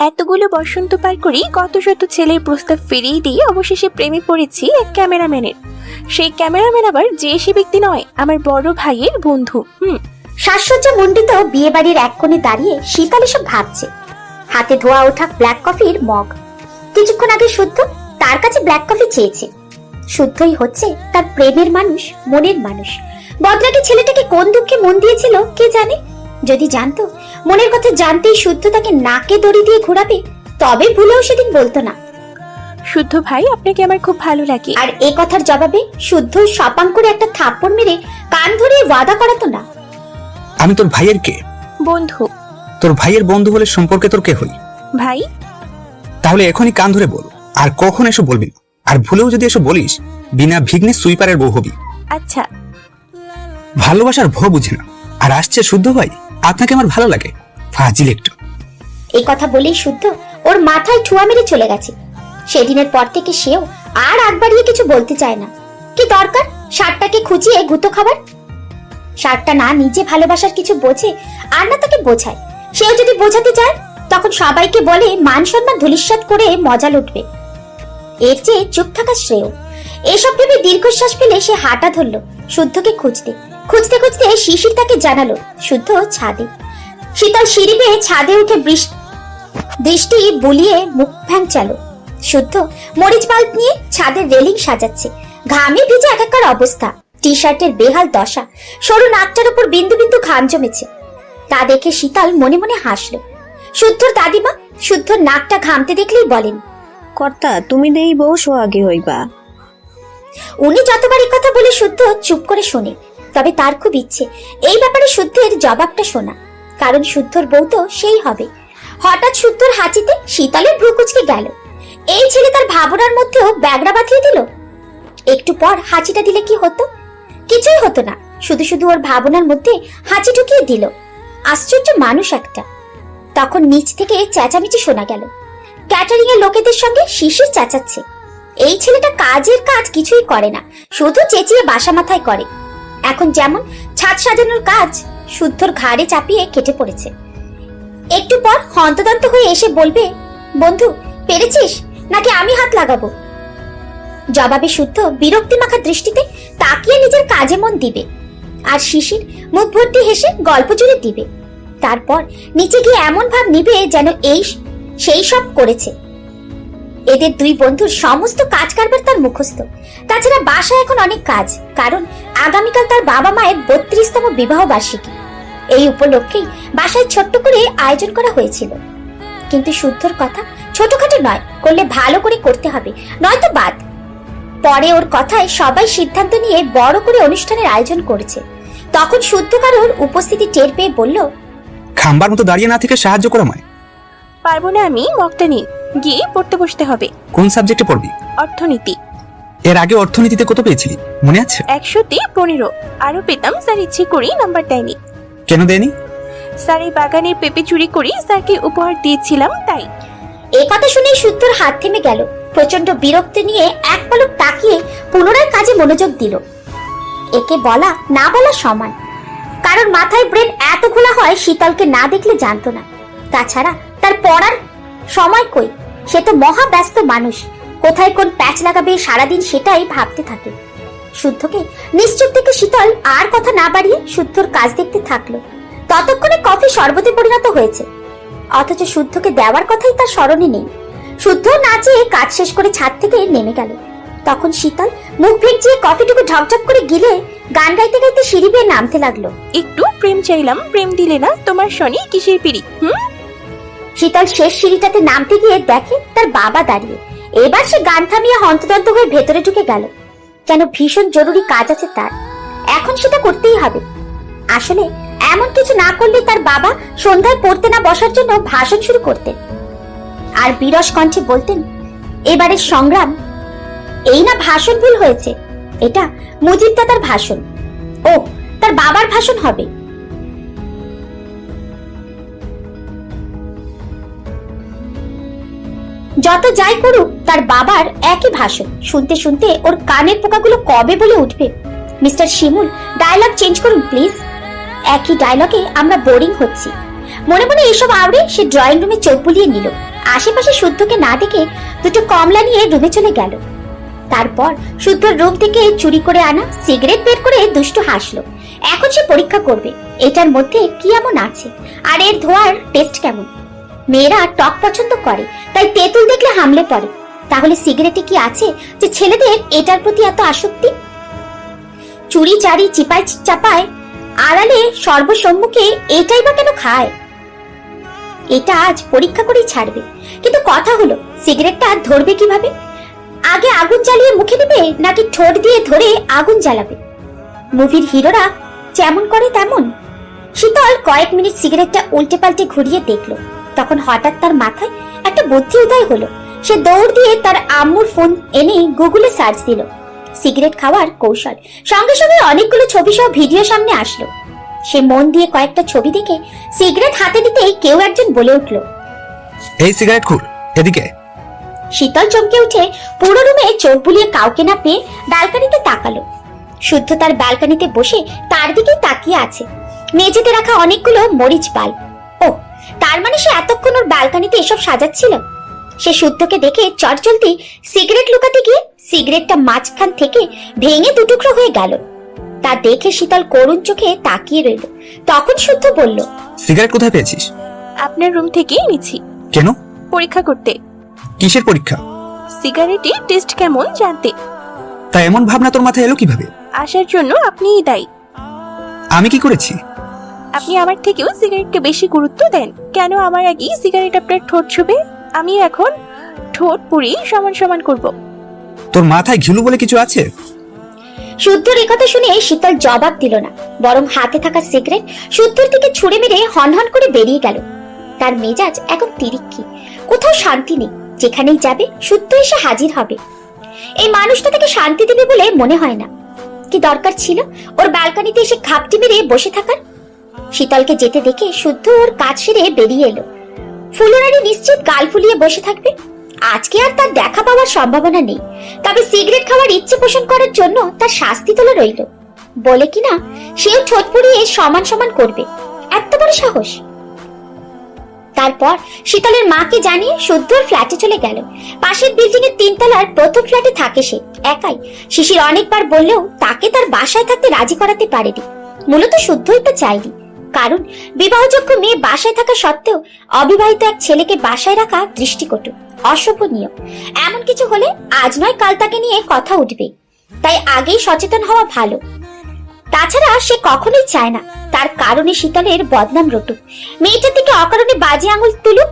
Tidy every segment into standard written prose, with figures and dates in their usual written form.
এতগুলো বসন্ত পার করি কত শত ছেলের প্রস্তাব ফিরিয়ে দিয়ে অবশেষে প্রেমে পড়েছি এক ক্যামেরাম্যানের। সেই ক্যামেরাম্যান আবার যে সে ব্যক্তি নয়, আমার বড় ভাইয়ের বন্ধু। সাজসজ্জা মণ্ডিত বিয়ে বাড়ির এক কোণে দাঁড়িয়ে শীতল এসব ভাবছে। হাতে ধোয়া ওঠা ব্ল্যাক কফির মগ। কিছুক্ষণ আগে শুদ্ধ তার কাছে ব্ল্যাক কফি চেয়েছে। শুদ্ধই হচ্ছে তার প্রেমের মানুষ, মনের মানুষ। বদরাকে ছেলেটাকে কোন দুঃখে মন দিয়েছিল কে জানে। যদি জানতো, মনের কথা জানতেই শুদ্ধ তাকে নাকে দড়ি দিয়ে ঘোরাবে, তবে ভুলেও সেদিন বলতো না। শুদ্ধ ভাই, আপনাকে আমার খুব ভালো লাগে। আর এ কথার জবাবে শুদ্ধ সপাং করে একটা থাপ্পড় মেরে কান ধরে ওয়াদা করাতো না। আমি তোর ভাইয়ের কে? বন্ধু। তোর ভাইয়ের বন্ধু হলে সম্পর্কে তোর কে হই? ভাই। তাহলে এখনই কান ধরে বল, আর কখন এসব বলবি না। আর ভুলেও যদি এসব বলিস, বিনা বিঘ্নে সুইপারের বউ হবি। আচ্ছা। ভালোবাসার ভ বুঝে না, আর আসছে শুদ্ধ ভাই, আপনাকে আমার ভালো লাগে, ফাজিল একটু। এই কথা বলেই শুদ্ধ ওর মাথায় ঠুয়া মেরে চলে গেছে। সেদিনের পর থেকে সেও আর আগ বাড়িয়ে কিছু বলতে চায় না। কি দরকার ষাটটাকে খুঁচিয়ে গুঁতো খাবার? ষাটটা না নিজে ভালোবাসার কিছু বোঝে, আর না তাকে বোঝায়। সেও যদি বোঝাতে চায়, তখন সবাইকে বলে মান সম্মান ধূলিসাৎ করে মজা লুটবে। এর চেয়ে চুপ থাকা শ্রেয়। এসব ভেবে দীর্ঘশ্বাস ফেলে সে হাঁটা ধরলো শুদ্ধকে খুঁজতে। খুঁজতে খুঁজতে শিশির তাকে জানালো শুদ্ধ ছাদে। শীতল সিঁড়ি বেয়ে ছাদে উঠে দৃষ্টি বুলিয়ে মুখ ভ্যাংচালো। শুদ্ধ মরিচ বাল্ব নিয়ে ছাদের রেলিং সাজাচ্ছে। ঘামে ভিজে একাকার অবস্থা, টি শার্টের বেহাল দশা, সরু নাকটার উপর বিন্দু বিন্দু ঘাম জমেছে। তা দেখে শীতল মনে মনে হাসলো। শুদ্ধর দাদিমা শুদ্ধর নাকটা ঘামতে দেখলেই বলেন, কর্তা তুমি দেই বউ সোহাগে হইবা। উনি যতবার এই কথা বলে শুদ্ধ চুপ করে শোনে। তবে তার খুব ইচ্ছে এই ব্যাপারে শুদ্ধের জবাবটা শোনা, কারণ শুদ্ধর বউ তো সেই হবে। হঠাৎ শুদ্ধর হাঁচিতে শীতলের ভ্রু কুঁচকে গেল। এই ছেলে তার ভাবনার মধ্যেও ব্যাগড়া বাঁধিয়ে দিল। একটু পর হাঁচিটা দিলে কি হতো? কিছুই হতো না, শুধু শুধু ওর ভাবনার মধ্যে হাঁচি ঢুকিয়ে দিল। আশ্চর্য মানুষ একটা। তখন নিচ থেকে চেঁচামেচি শোনা গেল। ক্যাটারিং এর লোকেদের সঙ্গে শিশির চেঁচাচ্ছে। এই ছেলেটা কাজের কাজ কিছুই করে না, শুধু চেঁচিয়ে বাসা মাথায় করে। এখন যেমন ছাদ সাজানোর কাজ শুদ্ধর ঘাড়ে চাপিয়ে কেটে পড়েছে। একটু পর হন্তদন্ত হয়ে এসে বলবে, বন্ধু পেরেছিস নাকি আমি হাত লাগাবো? জবাবে শুদ্ধ বিরক্তি মাখা দৃষ্টিতে তাকিয়ে নিজের কাজে মন দিবে। আর শিশির মুখ ভর্তি হেসে গল্প জুড়ে দিবে। তারপর নিচে গিয়ে এমন ভাব নিবে যেন এই সেই সব করেছে। এদের দুই বন্ধুর সমস্ত কাজ কারবার তার মুখস্থ। তাছাড়া বাসায় এখন অনেক কাজ, কারণ আগামীকাল তার বাবা মায়ের 32তম বিবাহ বার্ষিকী। এই উপলক্ষেই বাসায় ছোট্ট করে আয়োজন করা হয়েছিল। কিন্তু শুদ্ধর কথা ছোটখাটো নয়, করলে ভালো করে করতে হবে, নয়তো বাদ। পরে ওর কথায় সবাই সিদ্ধান্ত নিয়ে বড় করে অনুষ্ঠানের আয়োজন করেছে। তখন শুদ্ধ কারোর উপস্থিতি টের পেয়ে বলল, খাম্বার মতো দাঁড়িয়ে না থেকে সাহায্য করো আমায়। পারবো না, আমি মগটা নিই, গিয়ে পড়তে বসতে হবে। কোন সাবজেক্টে পড়বি? অর্থনীতি। এর আগে অর্থনীতিতে কত পেয়েছিলি মনে আছে? 100তে 15। আরো পেতাম, স্যার ইচ্ছে করেই নাম্বার দেয়নি। কেন দেয়নি? স্যার এই বাগানের পেঁপে চুরি করি স্যারকে উপহার দিয়েছিলাম, তাই। এই কথা শুনে শুদ্ধর হাত থেমে গেল। প্রচন্ড বিরক্তি নিয়ে এক পলক তাকিয়ে পুনরায় কাজে মনোযোগ দিল। একে বলা না বলা সমান, কারণ মাথায় ব্রেন এত খোলা হয় শীতলকে না দেখলে জানতো না। তাছাড়া তার পড়ার সময় কই, সে তো মহা ব্যস্ত মানুষ। কোথায় কোন প্যাচ লাগাবে সারাদিন সেটাই ভাবতে থাকে। শুদ্ধকে নিশ্চুপ থেকে শীতল আর কথা না বাড়িয়ে শুদ্ধর কাজ দেখতে থাকলো। ততক্ষণে কফি শরবতে পরিণত হয়েছে, অথচ শুদ্ধকে দেওয়ার কথাই তার স্মরণে নেই। শুদ্ধ না চেয়ে কাজ শেষ করে ছাদ থেকে নেমে গেল। তখন শীতল মুখ ভেঙচিয়ে কফিটুকু ঝকঝক করে গিলে গান গাইতে গাইতে সিঁড়ি বেয়ে নামতে লাগলো। একটু প্রেম চাইলাম, প্রেম দিলে না, তোমার শনি কিসের পিড়ি। শীতল শেষ সিঁড়িটাতে নামতে গিয়ে দেখে তার বাবা দাঁড়িয়ে। এবার সে গান থামিয়ে হন্তদন্ত হয়ে ভেতরে ঢুকে গেল। কেন ভীষণ জরুরি কাজ আছে তার, এখন সেটা করতেই হবে। আসলে এমন কিছু না করলে তার বাবা সন্ধ্যায় পড়তে না বসার জন্য ভাষণ শুরু করতেন, আর বিরস কণ্ঠে বলতেন, এবারের সংগ্রাম। এই না ভাষণ ভুল হয়েছে, এটা মুজিব দাদার ভাষণ। ও, তার বাবার ভাষণ হবে। যত যাই করুক তার বাবার একই ভাষণ শুনতে শুনতে ওর কানের পোকাগুলো কবে বলে উঠবে, মিস্টার শিমুল ডায়লগ চেঞ্জ করুন প্লিজ। একই ডায়লগে আমরা বোরিং হচ্ছি। মনে মনে এসব আওড়ে সে ড্রয়িং রুমে চোখ বুলিয়ে নিল। আশেপাশে শুদ্ধকে না দেখে দুটো কমলা নিয়ে রুমে চলে গেল। তারপর শুদ্ধর রুম থেকে চুরি করে আনা সিগারেট বের করে দুষ্টু হাসলো। এখন সে পরীক্ষা করবে এটার মধ্যে কি এমন আছে, আর এর ধোঁয়ার টেস্ট কেমন। মেয়েরা টক পছন্দ করে, তাই তেঁতুল দেখলে হামলে পড়ে। তাহলে সিগারেটে কি আছে যে ছেলেদের এটার প্রতি এত আসক্তি? চুরি চারি চিপায় চাপায় আড়ালে সর্বসম্মুখে এটাই বা কেন খায়? এটা আজ পরীক্ষা করেই ছাড়বে। কিন্তু কথা হলো, সিগারেটটা ধরবে কিভাবে? আগে আগুন জ্বালিয়ে মুখে নেবে নাকি ঠোঁট দিয়ে ধরে আগুন জ্বালাবে? মুভির হিরোরা যেমন করে তেমন। শীতল কয়েক মিনিট সিগারেটটা উল্টে পাল্টে ঘুরিয়ে দেখলো। তখন হঠাৎ তার মাথায় একটা বুদ্ধি উদয় হলো। সে দৌড় দিয়ে তার আম্মুর ফোন এনে গুগলে সার্চ দিল সিগারেট খাওয়ার কৌশল। সঙ্গে সঙ্গে অনেকগুলো ছবি সহ ভিডিও সামনে আসলো। সে মন দিয়ে কয়েকটা ছবি দেখে সিগারেট হাতে দিতেই কেউ একজন বলে উঠলো, এই সিগারেট খুল, এদিকে। শীতল চমকে উঠে পুরো রুমে চোখ বুলিয়ে কাউকে না পেয়ে ব্যালকনিতে তাকালো। শুদ্ধ তার ব্যালকনিতে বসে তার দিকেই তাকিয়ে আছে। মেঝেতে রাখা অনেকগুলো মরিচ বাল। ও, তার মানে সে এতক্ষণ ওর ব্যালকনিতে এসব সাজাচ্ছিল। সে শুদ্ধকে দেখে চটজলদি সিগারেট লুকাতে গিয়ে সিগারেটটা মাঝখান থেকে ভেঙে দুটুকরো হয়ে গেল। তা দেখে শীতল করুণ চোখে তাকিয়ে রইল। তখন শুদ্ধ বলল, সিগারেট কোথায় পেয়েছিস? আপনার রুম থেকেই নিছি। কেন? পরীক্ষা করতে। কিসের পরীক্ষা? সিগারেটের টেস্ট কেমন জানতে। তা এমন ভাবনা তোর মাথায় এলো কিভাবে? আসার জন্য আপনিই দায়ী। আমি কি করেছি? আপনি আমার থেকেও সিগারেটকে বেশি গুরুত্ব দেন। কেন আমার আগেই সিগারেট আপনার ঠোঁট ছুবে? আমি এখন ঠোঁট পুড়িয়ে সমান সমান করব। তোর মাথায় ঘিলু বলে কিছু আছে? শুদ্ধর একথা শুনে শীতল জবাব দিল না, বরং হাতে থাকা সিগারেট শুদ্ধর দিকে ছুঁড়ে মেরে হনহন করে বেরিয়ে গেল। তার মেজাজ এখন তিরিক্ষি, কোথাও শান্তি নেই। যেখানেই যাবে শুদ্ধ এসে হাজির হবে। এই মানুষটা তাকে শান্তি দেবে বলে মনে হয় না। কি দরকার ছিল ওর ব্যালকনিতে এসে ঘাপটি মেরে বসে থাকার? শীতলকে যেতে দেখে শুদ্ধ ওর কাজ সেরে বেরিয়ে এলো। ফুলরানি নিশ্চিত গাল ফুলিয়ে বসে থাকবে। আজকে আর তার দেখা পাওয়ার সম্ভাবনা নেই। তবে সিগারেট খাওয়ার ইচ্ছে পোষণ করার জন্য তার শাস্তি তোলা রইল। বলে কিনা সেও ঠোঁট পুড়িয়ে সমান সমান করবে। এত বড় সাহস! তারপর শীতলের মাকে জানিয়ে শুদ্ধর ফ্ল্যাটে চলে গেল। পাশের বিল্ডিং এর 3 তলার প্রথম ফ্ল্যাটে থাকে সে একাই। শিশির অনেকবার বললেও তাকে তার বাসায় থাকতে রাজি করাতে পারেনি। মূলত শুদ্ধই তো চাইনি, কারণ বিবাহযোগ্য মেয়ে বাসায় থাকা সত্ত্বেও অবিবাহিত এক ছেলেকে বাসায় রাখা দৃষ্টিকটু, অশোভনীয়। এমন কিছু হলে আজ নয় কাল তাকে নিয়ে কথা উঠবে। তাই আগেই সচেতন হওয়া ভালো। তাছাড়া সে কখনোই চায় না তার কারণে শীতলের বদনাম রটুক, মেয়েটার দিকে অকারণে বাজে আঙুল তুলুক।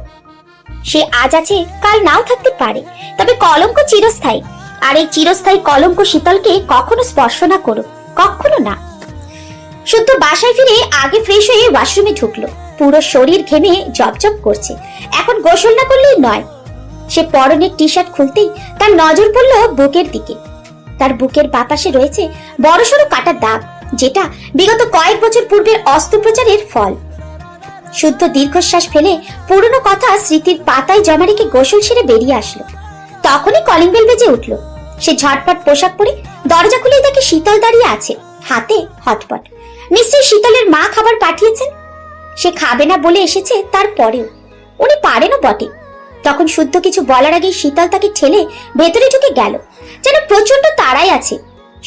সে আজ আছে কাল নাও থাকতে পারে, তবে কলঙ্ক চিরস্থায়ী। আর এই চিরস্থায়ী কলঙ্ক শীতলকে কখনো স্পর্শ না করুক, কখনো না। শুদ্ধ বাসায় ফিরে আগে ফ্রেশ হয়ে ওয়াশরুমে ঢুকলো। পুরো শরীর ঘেমে জবজব করছে। এখন গোসল না করলেই নয়। সে পরনের টি শার্ট খুলতেই তার নজর পড়লো বুকের দিকে। তার বুকের বাতাসে রয়েছে বড়সড় কাটা দাগ, যেটা বিগত কয়েক বছর পূর্বের অস্ত্রোপচারের ফল। শুদ্ধ দীর্ঘশ্বাস ফেলে পুরনো কথা স্মৃতির পাতায় জমা রেখে গোসল সেরে বেরিয়ে আসলো। তখনই কলিং বেল বেজে উঠলো। সে ঝটপট পোশাক পরে দরজা খুলে দেখে শীতল দাঁড়িয়ে আছে, হাতে হটপট। নিশ্চয়ই শীতলের মা খাবার পাঠিয়েছেন। সে খাবে না বলে এসেছে, তারপরেও উনি পারেনও বটে। তখন শুদ্ধ কিছু বলার আগেই শীতল তাকে ঠেলে ভেতরে ঢুকে গেল, যেন প্রচন্ড তাড়াই আছে।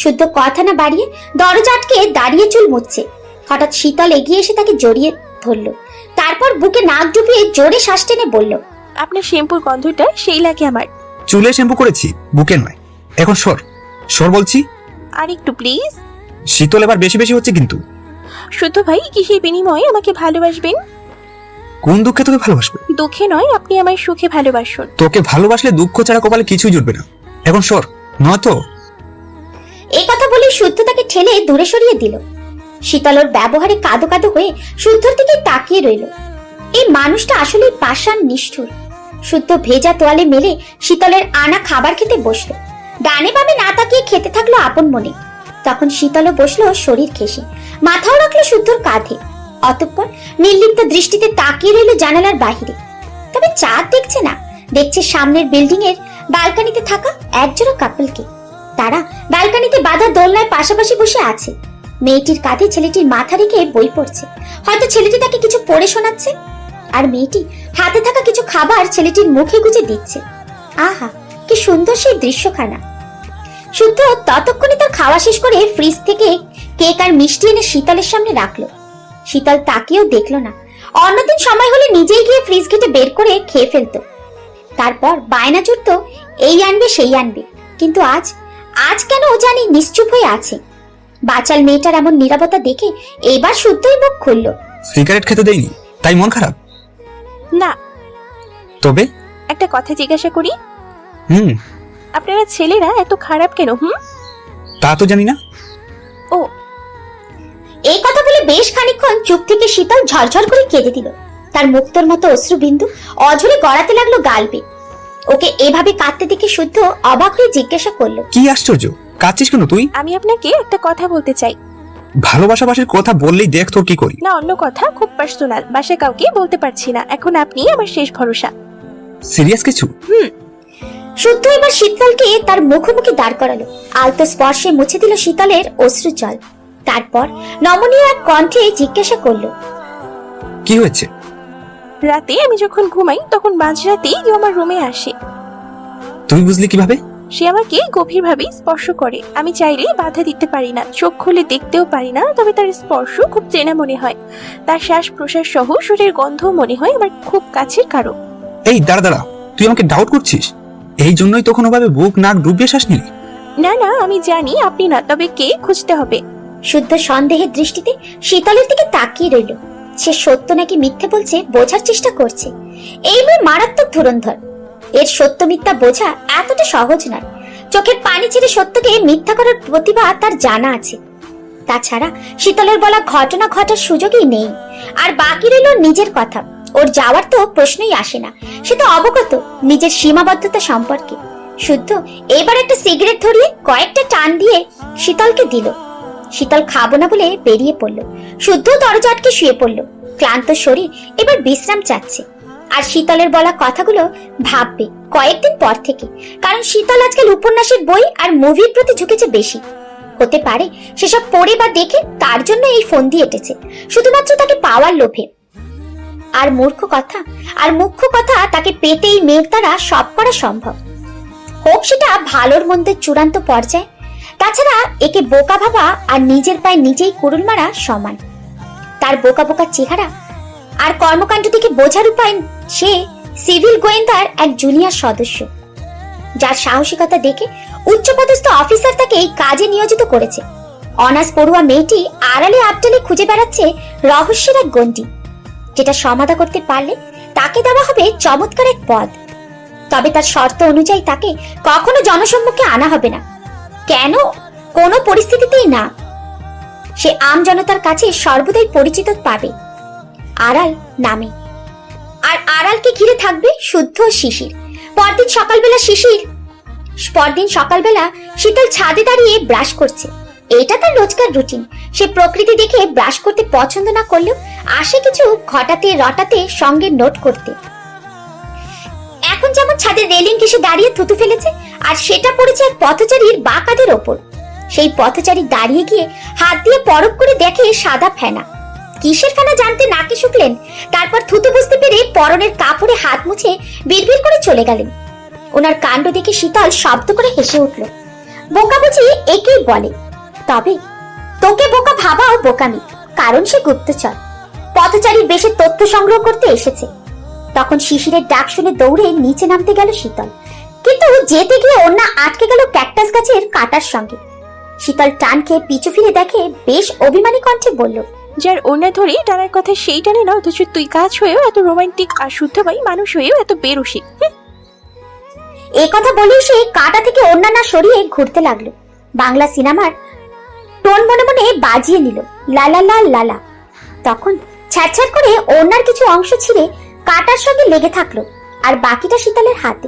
শুদ্ধ কথা না বাড়িয়ে দরজা আটকে দাঁড়িয়ে চুল মুছছে। হঠাৎ শীতল এগিয়ে এসে তাকে জড়িয়ে ধরলো। তারপর বুকে নাক ডুবিয়ে জোরে শ্বাস টেনে বলল, আপনার শ্যাম্পুর গন্ধটা সেই লাগে আমার। চুলে শ্যাম্পু করেছি, বুকে নয়। এখন সর সর বলছি। আর একটু প্লিজ। শীতল এবার বেশি বেশি হচ্ছে কিন্তু। শুদ্ধ ভাই, কিসের বিনিময়ে আমাকে ভালোবাসবেন? কোন দুঃখে তোকে ভালোবাসবো? দুঃখে নয়, আপনি আমায় সুখে ভালোবাসুন। তোকে ভালোবাসলে দুঃখ ছাড়া কপালে কিছুই জুটবে না। এখন সর, নয়তো। এই কথা বলে শুদ্ধ তাকে ঠেলে দূরে সরিয়ে দিল। শীতলর ব্যবহারে কাঁদো কাঁদো হয়ে শুদ্ধর দিকে তাকিয়ে রইল। এই মানুষটা আসলে পাষাণ, নিষ্ঠুর। শুদ্ধ ভেজা তোয়ালে মেলে শীতলের আনা খাবার খেতে বসলো। ডানে বামে না তাকিয়ে খেতে থাকলো আপন মনে। তখন শীতলও বসলো শরীর ঘেঁষে, মাথাও রাখলো শুদ্ধর কাঁধে। অতঃপর নির্লিপ্ত দৃষ্টিতে তাকিয়ে রইল জানালার বাহিরে। তবে চাঁদ দেখছে না, দেখছে সামনের বিল্ডিং এর ব্যালকনিতে থাকা একজোড়া কাপলকে। তারা ব্যালকনিতে বাঁধা দোলনায় পাশাপাশি বসে আছে। মেয়েটির কাঁধে ছেলেটির মাথা রেখে বই পড়ছে। হয়তো ছেলেটি তাকে কিছু পড়ে শোনাচ্ছে। আর মেয়েটি হাতে থাকা কিছু খাবার ছেলেটির মুখে গুজে দিচ্ছে। আহা, কি সুন্দর সেই দৃশ্যখানা। শুদ্ধ ততক্ষণে তার খাওয়া শেষ করে ফ্রিজ থেকে কেক আর মিষ্টি এনে শীতলের সামনে রাখলো। শীতল তাকিয়েও দেখলো না। অন্যদিন সময় হলে নিজেই গিয়ে ফ্রিজ ঘেটে বের করে খেয়ে ফেলতো। তারপর বায়না জুড়তো এই আনবে সেই আনবে, কিন্তু আজ কেন জানি নিশ্চুপ হয়ে আছে। বাচাল মেয়েটার এমন নীরবতা দেখে এবার শুদ্ধই মুখ খুললো। সিগারেট খেতে দেয়নি তাই মন খারাপ? না। তবে একটা কথা জিজ্ঞাসা করি, হুম। আপনারা ছেলেরা এত খারাপ কেন? তা তো জানি না। ও, এই কথা বলে বেশ খানিকক্ষণ চুপ থেকে শীতল ঝরঝর করে কেঁদে দিল। তার মুক্তোর মতো অশ্রুবিন্দু অঝরে গড়াতে লাগলো গাল বেয়ে। ওকে এভাবে কাঁদতে দেখে শুদ্ধ অবাক হয়ে জিজ্ঞাসা করলো, কি আশ্চর্য, কাঁদছিস কেন তুই? আমি আপনাকে একটা কথা বলতে চাই। ভালোবাসাবাসির কথা বললেই দেখ তোর কি করি। না, অন্য কথা, খুব পার্সোনাল, বাসায় কাউকে বলতে পারছি না। এখন আপনি আমার শেষ ভরসা। সিরিয়াস কিছু? শুদ্ধ এবার শীতলকে তার মুখোমুখি দাঁড় করালো। আলতো স্পর্শে মুছে দিল শীতলের অশ্রু জল। তারপর নমনীয় এক কণ্ঠে জিজ্ঞাসা করলো, কি হয়েছে? রাতে আমি যখন ঘুমাই তখন মাঝরাতেই কেউ আমার রুমে আসে। তুই বুঝলি কিভাবে? সে আমাকে গভীরভাবে স্পর্শ করে। আমি চাইলে বাধা দিতে পারি না, চোখ খুলে দেখতেও পারি না, তবে তার স্পর্শ খুব চেনা মনে হয়। তার শ্বাস প্রশ্বাস সহ শরীরের গন্ধও মনে হয় আমার খুব কাছের কারো। এই দাঁড়া, তুই আমাকে ডাউট করছিস? এই জন্যই তখন ওভাবে বুক নাক ডুবিয়ে শ্বাস নিলি? না না, আমি জানি আপনি না, তবে কে খুঁজতে হবে। শুদ্ধ সন্দেহের দৃষ্টিতে শীতলের দিকে তাকিয়ে রইল। সে সত্য নাকি মিথ্যে বলছে বোঝার চেষ্টা করছে। এই মেয়ে মারাত্মক ধুরন্ধর। এর সত্য মিথ্যা বোঝা এতটা সহজ নয়। চোখের পানি ছেড়ে সত্যকে মিথ্যা করার প্রতিভা তার জানা আছে। তাছাড়া শীতলের বলা ঘটনা ঘটার সুযোগই নেই। আর বাকি রইল নিজের কথা। ওর যাওয়ার তো প্রশ্নই আসে না। সে তো অবগত নিজের সীমাবদ্ধতা সম্পর্কে। শুদ্ধ এবার একটা সিগারেট ধরিয়ে কয়েকটা টান দিয়ে শীতলকে দিল। শীতল খাবো না বলে বেরিয়ে পড়লো। শুদ্ধ দরজা আটকে শুয়ে পড়লো। ক্লান্ত শরীর এবার বিশ্রাম চাচ্ছে। আর শীতলের বলা কথাগুলো ভাববে কয়েকদিন পর থেকে। কারণ শীতল আজকাল উপন্যাসের বই আর মুভির প্রতি ঝুঁকেছে বেশি। হতে পারে সেসব পড়ে বা দেখে তার জন্য এই ফোন দিয়ে এটেছে, শুধুমাত্র তাকে পাওয়ার লোভে। আর মুখ্য কথা তাকে পেতেই মেয়ের দ্বারা সব করা সম্ভব, হোক সেটা ভালোর মন্দের চূড়ান্ত পর্যায়ে। তাছাড়া একে বোকা ভাবা আর নিজের পায়ে নিজেই কুড়ুল মারা সমান। তার বোকা বোকা চেহারা আর কর্মকাণ্ড থেকে বোঝার উপায় সে সিভিল গোয়েন্দার এক জুনিয়র সদস্য, যার সাহসিকতা দেখে উচ্চপদস্থ অফিসার তাকে এই কাজে নিয়োজিত করেছে। অনার্স পড়ুয়া মেয়েটি আড়ালে আবডালে খুঁজে বেড়াচ্ছে রহস্যের এক গণ্ডি, যেটা সমাধা করতে পারলে তাকে দেওয়া হবে চমৎকার এক পদ। তবে তার শর্ত অনুযায়ী তাকে কখনো জনসম্মুখে আনা হবে না। কেন? কোনো পরিস্থিতিতেই না। সে আম জনতার কাছে সর্বদাই পরিচিত পাবে আড়াল নামে। আর আড়ালকে ঘিরে থাকবে শুদ্ধ শিশির। পরদিন সকালবেলা শীতল ছাদে দাঁড়িয়ে ব্রাশ করছে। এটা তার রোজকার রুটিন। সে প্রকৃতি দেখে ব্রাশ করতে পছন্দ না করলেও আসে কিছু ঘটাতে রটাতে সঙ্গে নোট করতে। এখন যেমন ছাদের রেলিং ঘেঁষে দাঁড়িয়ে থুতু ফেলেছে, আর সেটা পড়েছে এক পথচারীর বাঁ কাঁধের ওপর। সেই পথচারী দাঁড়িয়ে গিয়ে হাত দিয়ে পরখ করে দেখে সাদা ফেনা। কিসের ফেনা জানতে নাকে শুকলেন। তারপর থুতু বুঝতে পেরে পরনের কাপড়ে হাত মুছে বিড়বিড় করে চলে গেলেন। ওনার কাণ্ড দেখে শীতল শব্দ করে হেসে উঠল। বোকা বুঝি একেই বলে, তবে তোকে বোকা ভাবাও বোকামি, কারণ সে গুপ্তচর। পথচারীর বেশে তথ্য সংগ্রহ করতে এসেছে। তখন শিশিরের ডাক শুনে দৌড়ে নিচে নামতে গেল শীতল, কিন্তু যেতে গিয়ে ওড়না আটকে গেল ক্যাকটাস গাছের কাঁটার সঙ্গে। শীতল টান খেয়ে পিছু ফিরে দেখে বেশ অভিমানী কণ্ঠে বলল, যার ওড়না ধরে টানার কথা সেই টানে না, অথচ তুই কাজ হয়েও এত রোমান্টিক আর শুদ্ধ ভাই মানুষ হয়েও এত বেরসিক। এই কথা বলেই সে কাঁটা থেকে ওড়না না সরিয়ে ঘুরতে লাগলো। বাংলা সিনেমার টোন মনে মনে বাজিয়ে নিল, লালা লা লালা। তখন ছ্যাঁচড় করে ওড়নার কিছু অংশ ছিঁড়ে কাঁটার সঙ্গে লেগে থাকলো, আর বাকিটা শীতলের হাতে।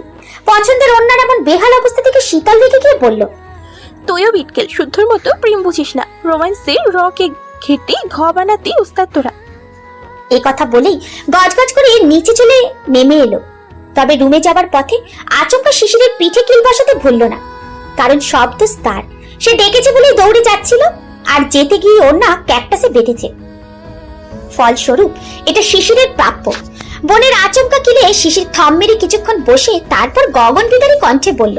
পছন্দের ওড়নার এমন বেহাল অবস্থা থেকে শীতল রেগে গিয়ে বলল, তুইও বিটকেল, শুদ্ধর মতো প্রেম বুঝিস না, রোমান্সের রকে ঘেটে ঘ বানাতে উস্তাদ তোরা। এই কথা বলেই গজগজ করে নিচে চলে নেমে এলো। তবে রুমে যাবার পথে আচমকা শিশিরের পিঠে কিল বসাতে ভুলল না, কারণ সব দোষ তার। সে ডেকেছে বলেই দৌড়ে যাচ্ছিল, আর যেতে গিয়ে ওড়না ক্যাকটাসে বেঁধেছে। ফলস্বরূপ এটা শিশিরের প্রাপ্য। বোনের আচমকা কিলে শিশির থম মেরে কিছুক্ষণ বসে তারপর গগন বিদারী কণ্ঠে বলল,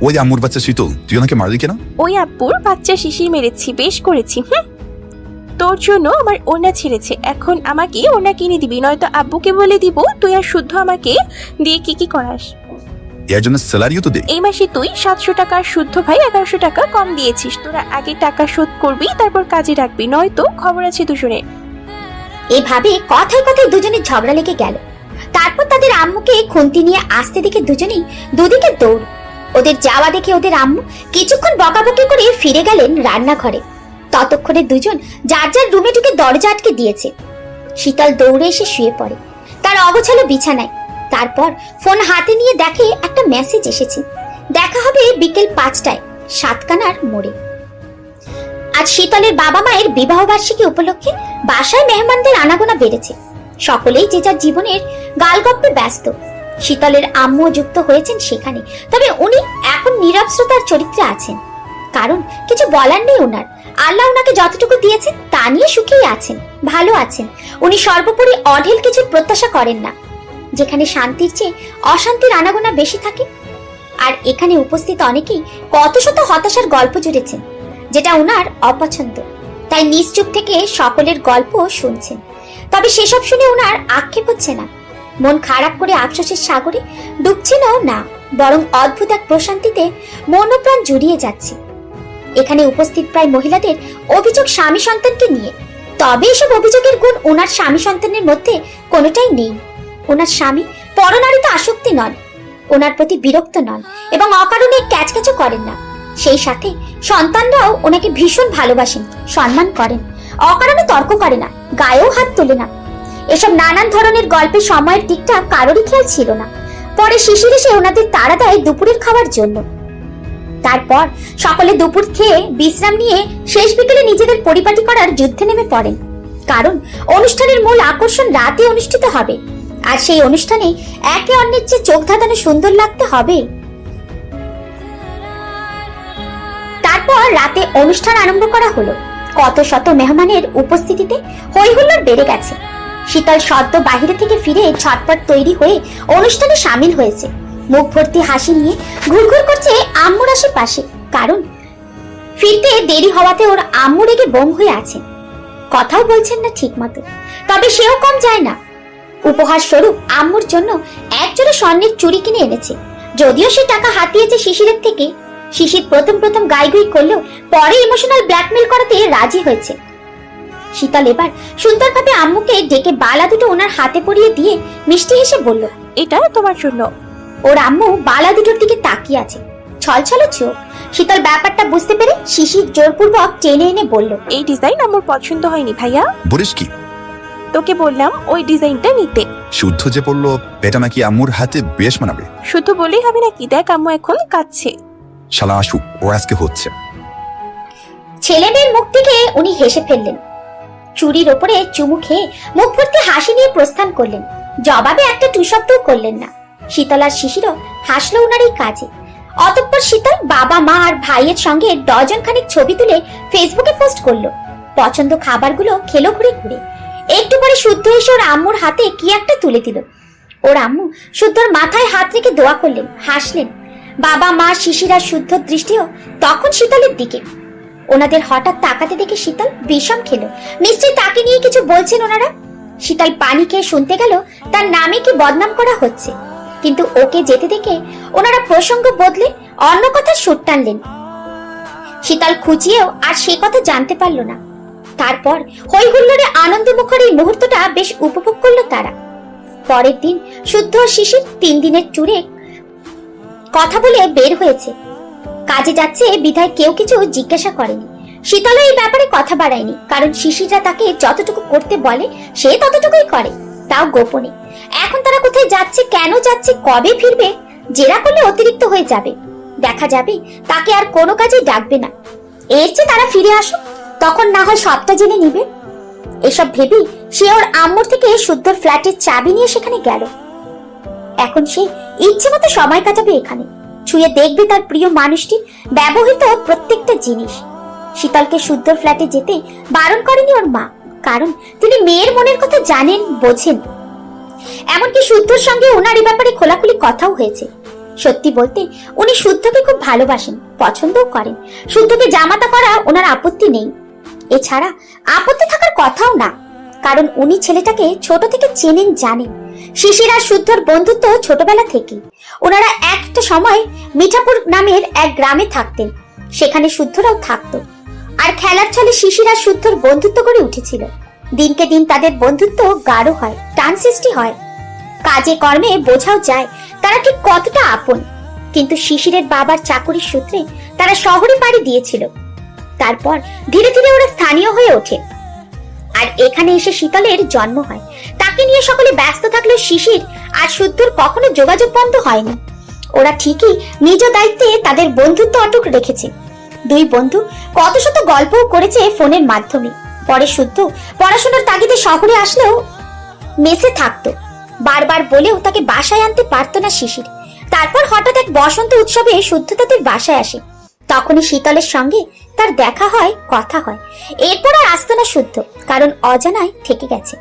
ওই আম্মুর বাচ্চা শীতল, তুই ওনাকে মারলি কেন? ওই আব্বুর বাচ্চা শিশির মেরেছি, বেশ করেছি। তোর জন্য আমার ওনা ছেড়েছে, এখন আমাকে ওনা কিনে দিবি, নয়তো আব্বুকে বলে দিব তুই আর শুদ্ধ আমাকে দিয়ে কি করাস। এর জন্য স্যালারিও তো দে। এই মাসে তুই 700 টাকা আর শুদ্ধ ভাই 1100 টাকা কম দিয়েছিস। তোরা আগে টাকা শোধ করবি, তারপর কাজে রাখবি, নয়তো খবর আছে দুজনে। এভাবে কথায় কথায় দুজনে ঝগড়া লেগে গেল। তারপর তাদের আম্মুকে খুন্তি নিয়ে আসতে দেখে দুজনেই দুদিকে দৌড়। ওদের যাওয়া দেখে ওদের আম্মু কিছুক্ষণ বকাবকি করে ফিরে গেলেন রান্নাঘরে। ততক্ষণে দুজন যার যার রুমে ঢুকে দরজা আটকে দিয়েছে। শীতল দৌড়ে এসে শুয়ে পড়ে তার অগোছালো বিছানায়। তারপর ফোন হাতে নিয়ে দেখে একটা মেসেজ এসেছে, দেখা হবে বিকেল 5টায় সাতকানার মোড়ে। আজ শীতলের বাবা মায়ের বিবাহ বার্ষিকী উপলক্ষে বাসায় মেহমানদের আনাগোনা বেড়েছে। সকলেই যে যার জীবনের গালগপ্পে ব্যস্ত। শীতলের আম্মু যুক্ত হয়েছেন সেখানে, তবে উনি এখন নীরব শ্রোতার চরিত্রে আছেন, কারণ কিছু বলার নেই ওনার। আল্লাহ ওনাকে যতটুকু দিয়েছেন তা নিয়ে সুখেই আছেন, ভালো আছেন। উনি সর্বোপরি অঢেল কিছুর প্রত্যাশা করেন না, যেখানে শান্তির চেয়ে অশান্তির আনাগোনা বেশি থাকে। আর এখানে উপস্থিত অনেকেই কত শত হতাশার গল্প জুড়েছেন, যেটা ওনার অপছন্দ। তাই নিশ্চুপ থেকে সকলের গল্প শুনছেন, তবে সেসব শুনে ওনার আক্ষেপ হচ্ছে না। মন খারাপ করে আফসোসের সাগরে ডুবছেনও না, বরং অদ্ভুত এক প্রশান্তিতে মন ও প্রাণ জুড়িয়ে যাচ্ছে। এখানে উপস্থিত প্রায় মহিলাদের অভিযোগ স্বামী সন্তানকে নিয়ে, তবে এসব অভিযোগের গুণ ওনার স্বামী সন্তানের মধ্যে কোনোটাই নেই। ওনার স্বামী পরনারীতে আসক্তি নন, ওনার প্রতি বিরক্ত নন এবং অকারণে ক্যাচক্যাচও করেন না। সেই সাথে সন্তানরাও ওনাকে ভীষণ ভালোবাসেন, সম্মান করেন, অকারণে তর্ক করে না, গায়েও হাত তোলে না। এসব নানান ধরনের গল্পে সময়ের দিকটা কারোরই খেয়াল ছিল না। পরে শিশির এসে ওনাদের তাড়া দেয় দুপুরের খাওয়ার জন্য। তারপর সকলে দুপুর খেয়ে বিশ্রাম নিয়ে শেষ বিকেলে নিজেদের পরিপাটি করার যুদ্ধে নেমে পড়েন, কারণ অনুষ্ঠানের মূল আকর্ষণ রাতে অনুষ্ঠিত হবে। আর সেই অনুষ্ঠানে একে অন্যের চেয়ে চোখ ধাঁধানো সুন্দর লাগতে হবে। তারপর রাতে অনুষ্ঠান আরম্ভ করা হলো। কত শত মেহমানের উপস্থিতিতে হই হুল্লোড় বেড়ে গেছে। শীতল সদ্য বাহিরে থেকে ফিরে ছটপট তৈরি হয়ে অনুষ্ঠানে সামিল হয়েছে। মুখ ভর্তি হাসি নিয়ে ঘুরঘুর করছে আম্মুর আশেপাশে, কারণ ফিরতে দেরি হওয়াতে ওর আম্মু রেগে বোম হয়ে আছে। কথাও বলছেন না ঠিক মতো, তবে সেও কম যায় না। উপহার স্বরূপ আম্মুর জন্য একজোড়া স্বর্ণের চুড়ি কিনে এনেছে। যদিও সে টাকা হাতিয়েছে শিশিরের থেকে, শিশির প্রথম গাইগুই করলেও পরে ইমোশনাল ব্ল্যাকমেল করাতে রাজি হয়েছে। শীতল এবার সুন্দরভাবে আম্মুকে ডেকে বালা দুটো ওনার হাতে পরিয়ে দিয়ে মিষ্টি হেসে বলল, এটা তোমার জন্য। ওর আম্মু বালা দুটোর দিকে তাকিয়ে আছে, ছলছলে চোখ। শীতল ব্যাপারটা বুঝতে পেরে শিশির জোরপূর্বক টেনে এনে বলল, এই ডিজাইন আমার পছন্দ হয়নি ভাইয়া, বলিস কি? তোকে বললাম ওই ডিজাইনটা নিতে। শুদ্ধ যে পড়লো এটা নাকি আম্মুর হাতে বেশ মানাবে। শুধু বলেই হবে নাকি? দেখ আম্মু এখন কাঁদছে। শালা আসুক, ও আজকে হচ্ছে। ছেলে মেয়ের মুখ থেকে উনি হেসে ফেললেন। চুরির ওপরে চুমু খেয়ে মুখ ভর্তি হাসি নিয়ে প্রস্থান করলেন। জবাবে একটা টু শব্দও করলেন না। শীতল আর শিশিরও হাসলো ওনার এই কাজে। অতঃপর শীতল বাবা মা আর ভাইয়ের সঙ্গে ডজন খানিক ছবি তুলে ফেসবুকে পোস্ট করলো। পছন্দ খাবারগুলো খেলো ঘুরে ঘুরে। একটু পরে শুদ্ধ এসে ওর আম্মুর হাতে কি একটা তুলে দিল। ওর আম্মু শুদ্ধর মাথায় হাত রেখে দোয়া করলেন, হাসলেন। বাবা মা শিশির আর শুদ্ধর দৃষ্টিও তখন শীতলের দিকে। ওনাদের হঠাৎ তাকাতে দেখে শীতল বিষম খেলো। নিশ্চয়ই তাকে নিয়ে কিছু বলছেন ওনারা। শীতল পানি খেয়ে শুনতে গেল তার নামে কি বদনাম করা হচ্ছে, কিন্তু ওকে যেতে দেখে ওনারা প্রসঙ্গ বদলে অন্য কথার সুর টানলেন। শীতল খুঁজিয়েও আর সে কথা জানতে পারল না। তারপর হই হুল্লোড়ে আনন্দ মুখর এই মুহূর্তটা বেশ উপভোগ করলো তারা। পরের দিন শুদ্ধ ও শিশির 3 দিনের ট্যুরে কথা বলে বের হয়েছে। কাজে যাচ্ছে বিধায় কেউ কিছু জিজ্ঞাসা করেনি। শীতল এই ব্যাপারে কথা বাড়ায়নি, কারণ শিশিররা তাকে যতটুকু করতে বলে সে ততটুকুই করে, তাও গোপনে। এখন তারা কোথায় যাচ্ছে, কেন যাচ্ছে, কবে ফিরবে, জেরা করলে অতিরিক্ত হয়ে যাবে। দেখা যাবে তাকে আর কোনো কাজে ডাকবে না। এর চেয়ে তারা ফিরে আসুক, তখন না হয় সবটা জেনে নিবে। এসব ভেবেই সে ওর আম্মুর থেকে শুদ্ধর ফ্ল্যাটের চাবি নিয়ে সেখানে গেল। এখন সে ইচ্ছে মতো সময় কাটাবে এখানে, ছুঁয়ে দেখবে তার প্রিয় মানুষটির ব্যবহৃত প্রত্যেকটা জিনিস। শীতলকে শুদ্ধর ফ্ল্যাটে যেতে বারণ করেনি ওর মা, কারণ তিনি মেয়ের মনের কথা জানেন, বোঝেন। এমনকি শুদ্ধর সঙ্গে ওনার এই ব্যাপারে খোলাখুলি কথাও হয়েছে। সত্যি বলতে উনি শুদ্ধকে খুব ভালোবাসেন, পছন্দও করেন। শুদ্ধকে জামাতা করা ওনার আপত্তি নেই। এছাড়া আপত্তি থাকার কথাও না, কারণ উনি ছেলেটাকে ছোট থেকে চেনেন, জানেন। শিশির আর শুদ্ধর বন্ধুত্ব ছোটবেলা থেকেই। ওনারা একটা সময় মিঠাপুর নামের এক গ্রামে থাকতেন, সেখানে শুদ্ধরাও থাকতো। আর খেলার ছলে শিশির আর শুদ্ধর বন্ধুত্ব করে উঠেছিল। দিনকে দিন তাদের বন্ধুত্ব গাঢ় হয়, টান সৃষ্টি হয়। কাজে কর্মে বোঝাও যায় তারা ঠিক কতটা আপন। কিন্তু শিশিরের বাবার চাকরির সূত্রে তারা শহরে পাড়ি দিয়েছিল। তারপর ধীরে ধীরে ওরা স্থানীয় হয়ে ওঠে, আর এখানে এসে শীতলের জন্ম হয়। তাকে নিয়ে সকলে ব্যস্ত থাকলেও শিশির আর শুদ্ধর কখনো যোগাযোগ বন্ধ হয়নি। ওরা ঠিকই নিজ দায়িত্বে তাদের বন্ধুত্ব অটুট রেখেছে। দুই বন্ধু কত শত গল্পও করেছে ফোনের মাধ্যমে। পরে শুদ্ধ পড়াশোনার তাগিদে শহরে আসলেও মেসে থাকতো। বারবার বলেও তাকে বাসায় আনতে পারতো না শিশির। তারপর হঠাৎ এক বসন্ত উৎসবে শুদ্ধ তাদের বাসায় আসে। তখনই শীতলের সঙ্গে তার দেখা হয়, কথা হয়। এরপর আর আসতো না শুদ্ধ, কারণ অজানায় থেকে গেছে।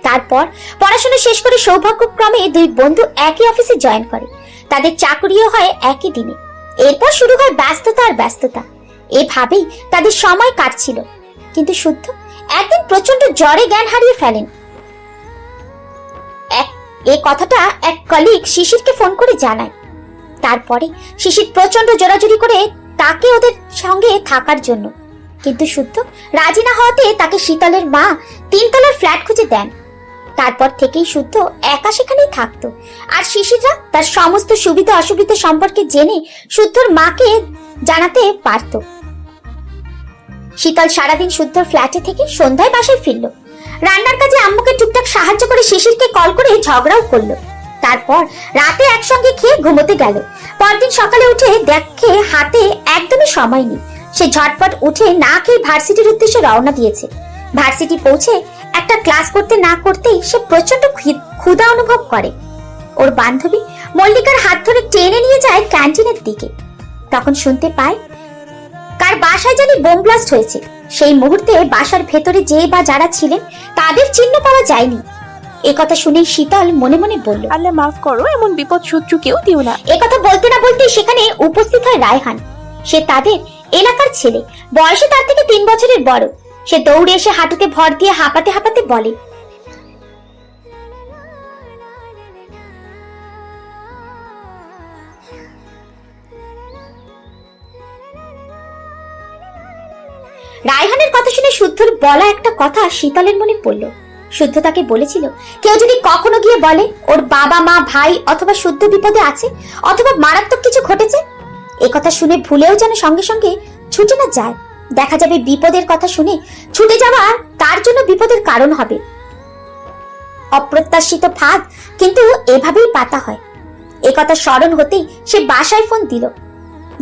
তারপর পড়াশোনা শেষ করে সৌভাগ্যক্রমে দুই বন্ধু একই অফিসে জয়েন করে। তাদের চাকরিও হয় একই দিনে। এরপর শুরু হয় ব্যস্ততা আর ব্যস্ততা। এভাবেই তাদের সময় কাটছিল। কিন্তু শুদ্ধ একদিন প্রচন্ড জ্বরে জ্ঞান হারিয়ে ফেলেন। এই কথাটা এক কলিগ শিশিরকে ফোন করে জানায়। তারপরে শিশির প্রচন্ড জোরাজুরি করে তাকে ওদের সঙ্গে থাকার জন্য, কিন্তু শুদ্ধ রাজি না হওয়াতে তাকে শীতলের মা 3 তলার ফ্ল্যাট খুঁজে দেন। তারপর থেকেই শুদ্ধ একা সেখানেই থাকতো। আর শিশিররা তার সমস্ত সুবিধা অসুবিধা সম্পর্কে জেনে শুদ্ধর মাকে জানাতে পারত। শীতল সারাদিন শুদ্ধর ফ্ল্যাটে থেকে সন্ধ্যায় বাসায় ফিরল। রান্নার কাজে আম্মুকে টুকটাক সাহায্য করে শিশিরকে কল করে ঝগড়াও করলো। তারপর রাতে একসঙ্গে খেয়ে ঘুমোতে গেল। পরদিন সকালে উঠে দেখে হাতে একদমই সময় নেই। সে ঝটপট উঠে না খেয়ে ভার্সিটির উদ্দেশ্যে রওনা দিয়েছে। ভার্সিটি পৌঁছে একটা ক্লাস করতে না করতেই সে প্রচন্ড ক্ষুধা অনুভব করে। ওর বান্ধবী মল্লিকার হাত ধরে টেনে নিয়ে যায় ক্যান্টিনের দিকে। তখন শুনতে পায় কার বাসায় জানি বোম ব্লাস্ট হয়েছে। সেই মুহূর্তে বাসার ভেতরে যে বা যারা ছিলেন তাদের চিহ্ন পাওয়া যায়নি। একথা শুনে শীতল মনে মনে বলল, আল্লাহ মাফ করো, এমন বিপদ শত্রুকেও দিও না। একথা বলতে না বলতে সেখানে উপস্থিত হয় রায়হান। সে তাদের এলাকার ছেলে, বয়সে তার থেকে 3 বছরের বড়। সে দৌড়ে এসে হাঁটুতে ভর দিয়ে হাঁপাতে হাঁপাতে বলে, রায়হানের কথা শুনে শুদ্ধর বলা একটা কথা শীতলের মনে পড়ল। শুদ্ধ তাকে বলেছিল কেউ যদি কখনো গিয়ে বলে ওর বাবা মা ভাই অথবা শুদ্ধ বিপদে আছে অথবা মারাত্মক কিছু ঘটেছে, একথা শুনে ভুলেও যেন সঙ্গে সঙ্গে ছুটে না যায়। দেখা যাবে বিপদের কথা শুনে ছুটে যাওয়া তার জন্য বিপদের কারণ হবে। অপ্রত্যাশিত ফাঁদ কিন্তু এভাবেই পাতা হয়। একথা স্মরণ হতেই সে বাসায় ফোন দিল।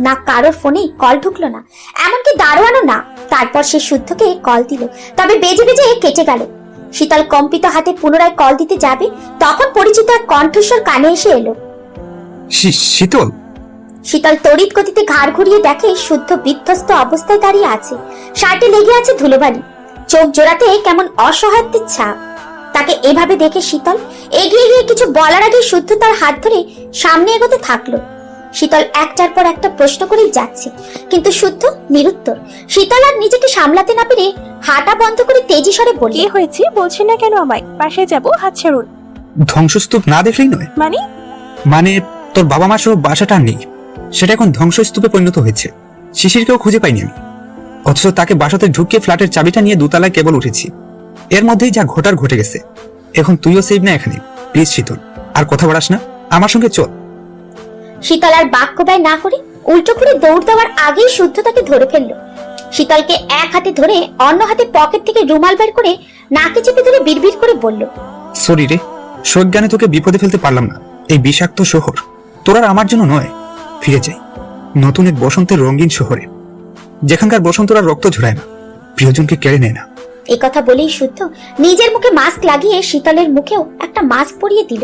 না কারোর ফোনে কল ঢুকলো না, এমনকি দারোয়ানও না। তারপর সে শুদ্ধকে কল দিল, তবে বেজে বেজে কেটে গেল। শীতল কম্পিত হাতে পুনরায় কল দিতে যাবে, তখন পরিচিত এক কণ্ঠস্বর কানে এসে এলো। শীতল। শীতল তড়িৎ গতিতে ঘাড় ঘুরিয়ে দেখে শুদ্ধ বিধ্বস্ত অবস্থায় দাঁড়িয়ে আছে। শার্টে লেগে আছে ধুলোবালি, চোখ জোড়াতে কেমন অসহায়ত্বের ছাপ। তাকে এভাবে দেখে শীতল এগিয়ে গিয়ে কিছু বলার আগে শুদ্ধ তার হাত ধরে সামনে এগোতে থাকলো। শীতল একটার পর একটা প্রশ্ন করেই যাচ্ছে, কিন্তু শুদ্ধ নিরুত্তর। শীতল আর নিজেকে সামলাতে না পেরে হাঁটা বন্ধ করে তেজি স্বরে বলে, কি হয়েছে বলছেন না কেন আমায়? বাসায় যাবো, হাত ছাড়ুন। ধ্বংসস্তূপ না দেখলেই নয়। মানে তোর বাবা মা সহ বাসাটা নেই, সেটা এখন ধ্বংসস্তূপে পরিণত হয়েছে। শিশিরকেও খুঁজে পাইনি আমি, অথচ তাকে বাসাতে ঢুকিয়ে ফ্ল্যাটের চাবিটা নিয়ে 2 তলায় কেবল উঠেছি। এর মধ্যেই যা ঘটার ঘটে গেছে। এখন তুইও সেভ না এখানে। প্লিজ শীতল, আর কথা বাড়াস না, আমার সঙ্গে চল। শীতল আর বাক্য ব্যয় না করে উল্টো করে দৌড় দেওয়ার আগেই শুদ্ধ তাকে ধরে ফেললো। শীতলকে এক হাতে ধরে অন্য হাতে পকেট থেকে রুমাল বের করে নাকে চেপে ধরে বিড়বিড় করে বলল, সরি রে, সজ্ঞানে তোকে বিপদে ফেলতে পারলাম না। এই বিষাক্ত শহর তোর আর আমার জন্য নয়। ফিরে যাই নতুন এক বসন্তের রঙিন শহরে, যেখানকার বসন্তরা রক্ত ঝরায় না, প্রিয়জনকে কেড়ে নেয় না। একথা বলেই শুদ্ধ নিজের মুখে মাস্ক লাগিয়ে শীতলের মুখেও একটা মাস্ক পরিয়ে দিল।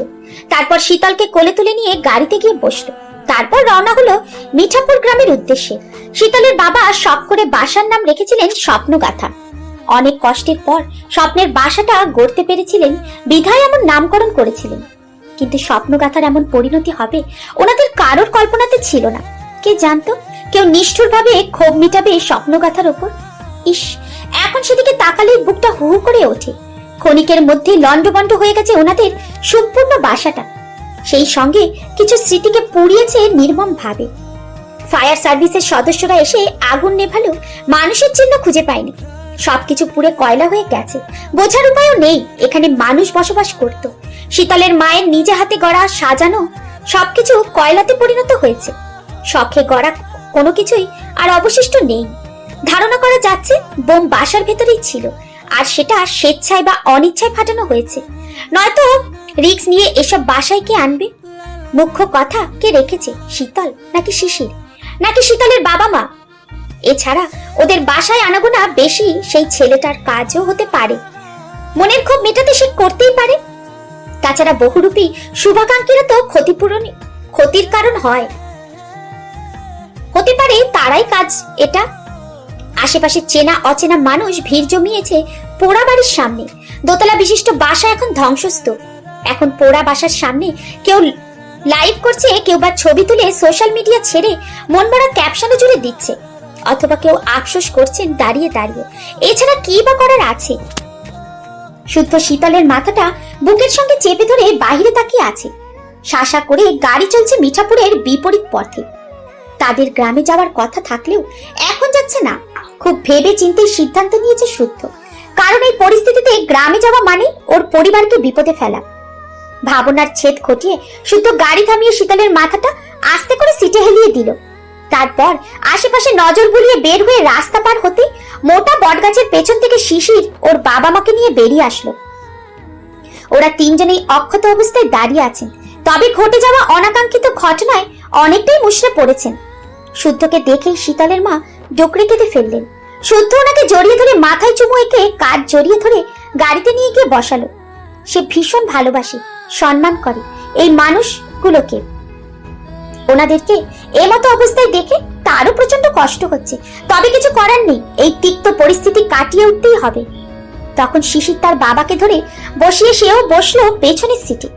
তারপর শীতলকে কোলে তুলে নিয়ে গাড়িতে গিয়ে বসলো। তারপর রওনা হলো মিঠাপুর গ্রামের উদ্দেশ্যে। শীতলের বাবা শখ করে বাসার নাম রেখেছিলেন স্বপ্নগাথা। অনেক কষ্টের পর স্বপ্নের বাসাটা গড়তে পেরেছিলেন, বিধায় এমন নামকরণ করেছিলেন। কিন্তু স্বপ্নগাথার এমন পরিণতি হবে ওনাদের কারোর কল্পনাতে ছিল না। কে জানতো কেউ নিষ্ঠুরভাবে ক্ষোভ মিটাবে স্বপ্নগাথার ওপর। ইস, এখন সেদিকে তাকালেই বুকটা হু হু করে ওঠে। ক্ষণিকের মধ্যে লন্ডভন্ড হয়ে গেছে ওনাদের সম্পূর্ণ বাসাটা। সেই সঙ্গে কিছু স্মৃতিকে পুড়িয়েছে নির্মম ভাবে। ফায়ার সার্ভিসের সদস্যরা এসে আগুন নেভালেও মানুষের চিহ্ন খুঁজে পায়নি। সবকিছু পুড়ে কয়লা হয়ে গেছে। বোঝার উপায়ও নেই এখানে মানুষ বসবাস করত। শীতলের মায়ের নিজে হাতে গড়া সাজানো সবকিছু কয়লাতে পরিণত হয়েছে। শখে গড়া কোনো কিছুই আর অবশিষ্ট নেই। ধারণা করা যাচ্ছে বোম বাসার ভেতরেই ছিল, আর সেটা স্বেচ্ছায় বা অনিচ্ছায় ফাটানো হয়েছে। নয়তো রিস্ক নিয়ে এসব বাসায় কে আনবে? মুখ্য কথা, কে রেখেছে? শীতল নাকি শিশির নাকি শীতলের বাবা মা? এছাড়া ওদের বাসায় আনাগোনা বেশি সেই ছেলেটার কাজও হতে পারে। মনের ক্ষোভ মেটাতে সে করতেই পারে। তাছাড়া বহুরূপী শুভাকাঙ্ক্ষীরা তো ক্ষতির কারণ হয়। হতে পারে তারাই কাজ এটা। আশেপাশে চেনা অচেনা মানুষ ভিড় জমিয়েছে পোড়া বাড়ির সামনে। দোতলা বিশিষ্ট বাসা এখন ধ্বংসস্তূপ। এখন পোড়া বাসার সামনে কেউ লাইভ করছে, কেউ বা ছবি তুলে সোশ্যাল মিডিয়া ছেড়ে মন ভরা ক্যাপশনে জুড়ে দিচ্ছে, অথবা কেউ আফসোস করছেন দাঁড়িয়ে দাঁড়িয়ে। এছাড়া কি বা করার আছে? শুদ্ধ শীতলের মাথাটা বুকের সঙ্গে চেপে ধরে বাইরে তাকিয়ে আছে। শাসা করে গাড়ি চলছে মিঠাপুরের বিপরীত পথে। তাদের গ্রামে যাওয়ার কথা থাকলেও এখন যাচ্ছে না। খুব ভেবে চিন্তে সিদ্ধান্ত নিয়েছে শুদ্ধ, কারণ এই পরিস্থিতিতে গ্রামে যাওয়া মানে ওর পরিবারকে বিপদে ফেলা। ভাবনার ছেদ ঘটিয়ে শুদ্ধ গাড়ি থামিয়ে শীতলের মাথাটা আস্তে করে সিটে হেলিয়ে দিল। তারপর আশেপাশে নজর বুলিয়ে বের হয়ে রাস্তা পার হতে মোটা বটগাছের পেছন থেকে শিশির ওর বাবা মাকে নিয়ে বেরিয়ে আসলো। ওরা তিনজনেই অক্ষত অবস্থায় দাঁড়িয়ে আছেন, তবে ঘটে যাওয়া অনাকাঙ্ক্ষিত ঘটনায় অনেকটাই মুষড়ে পড়েছেন। শুদ্ধকে দেখেই শীতলের মা ডোকরে কেঁদে ফেললেন। শুদ্ধ ওনাকে জড়িয়ে ধরে মাথায় চুমু এঁকে কাঁধ জড়িয়ে ধরে গাড়িতে নিয়ে গিয়ে বসালো। সে ভীষণ ভালোবাসে, সম্মান করে এই মানুষগুলোকে। ওনাদেরকে এমতো অবস্থায় দেখে তারও প্রচন্ড কষ্ট হচ্ছে, তবে কিছু করার নেই। এই তিক্ত পরিস্থিতি কাটিয়ে উঠতেই হবে। তখন শিশির তার বাবাকে ধরে বসিয়ে সেও বসলো পেছনের সিটে।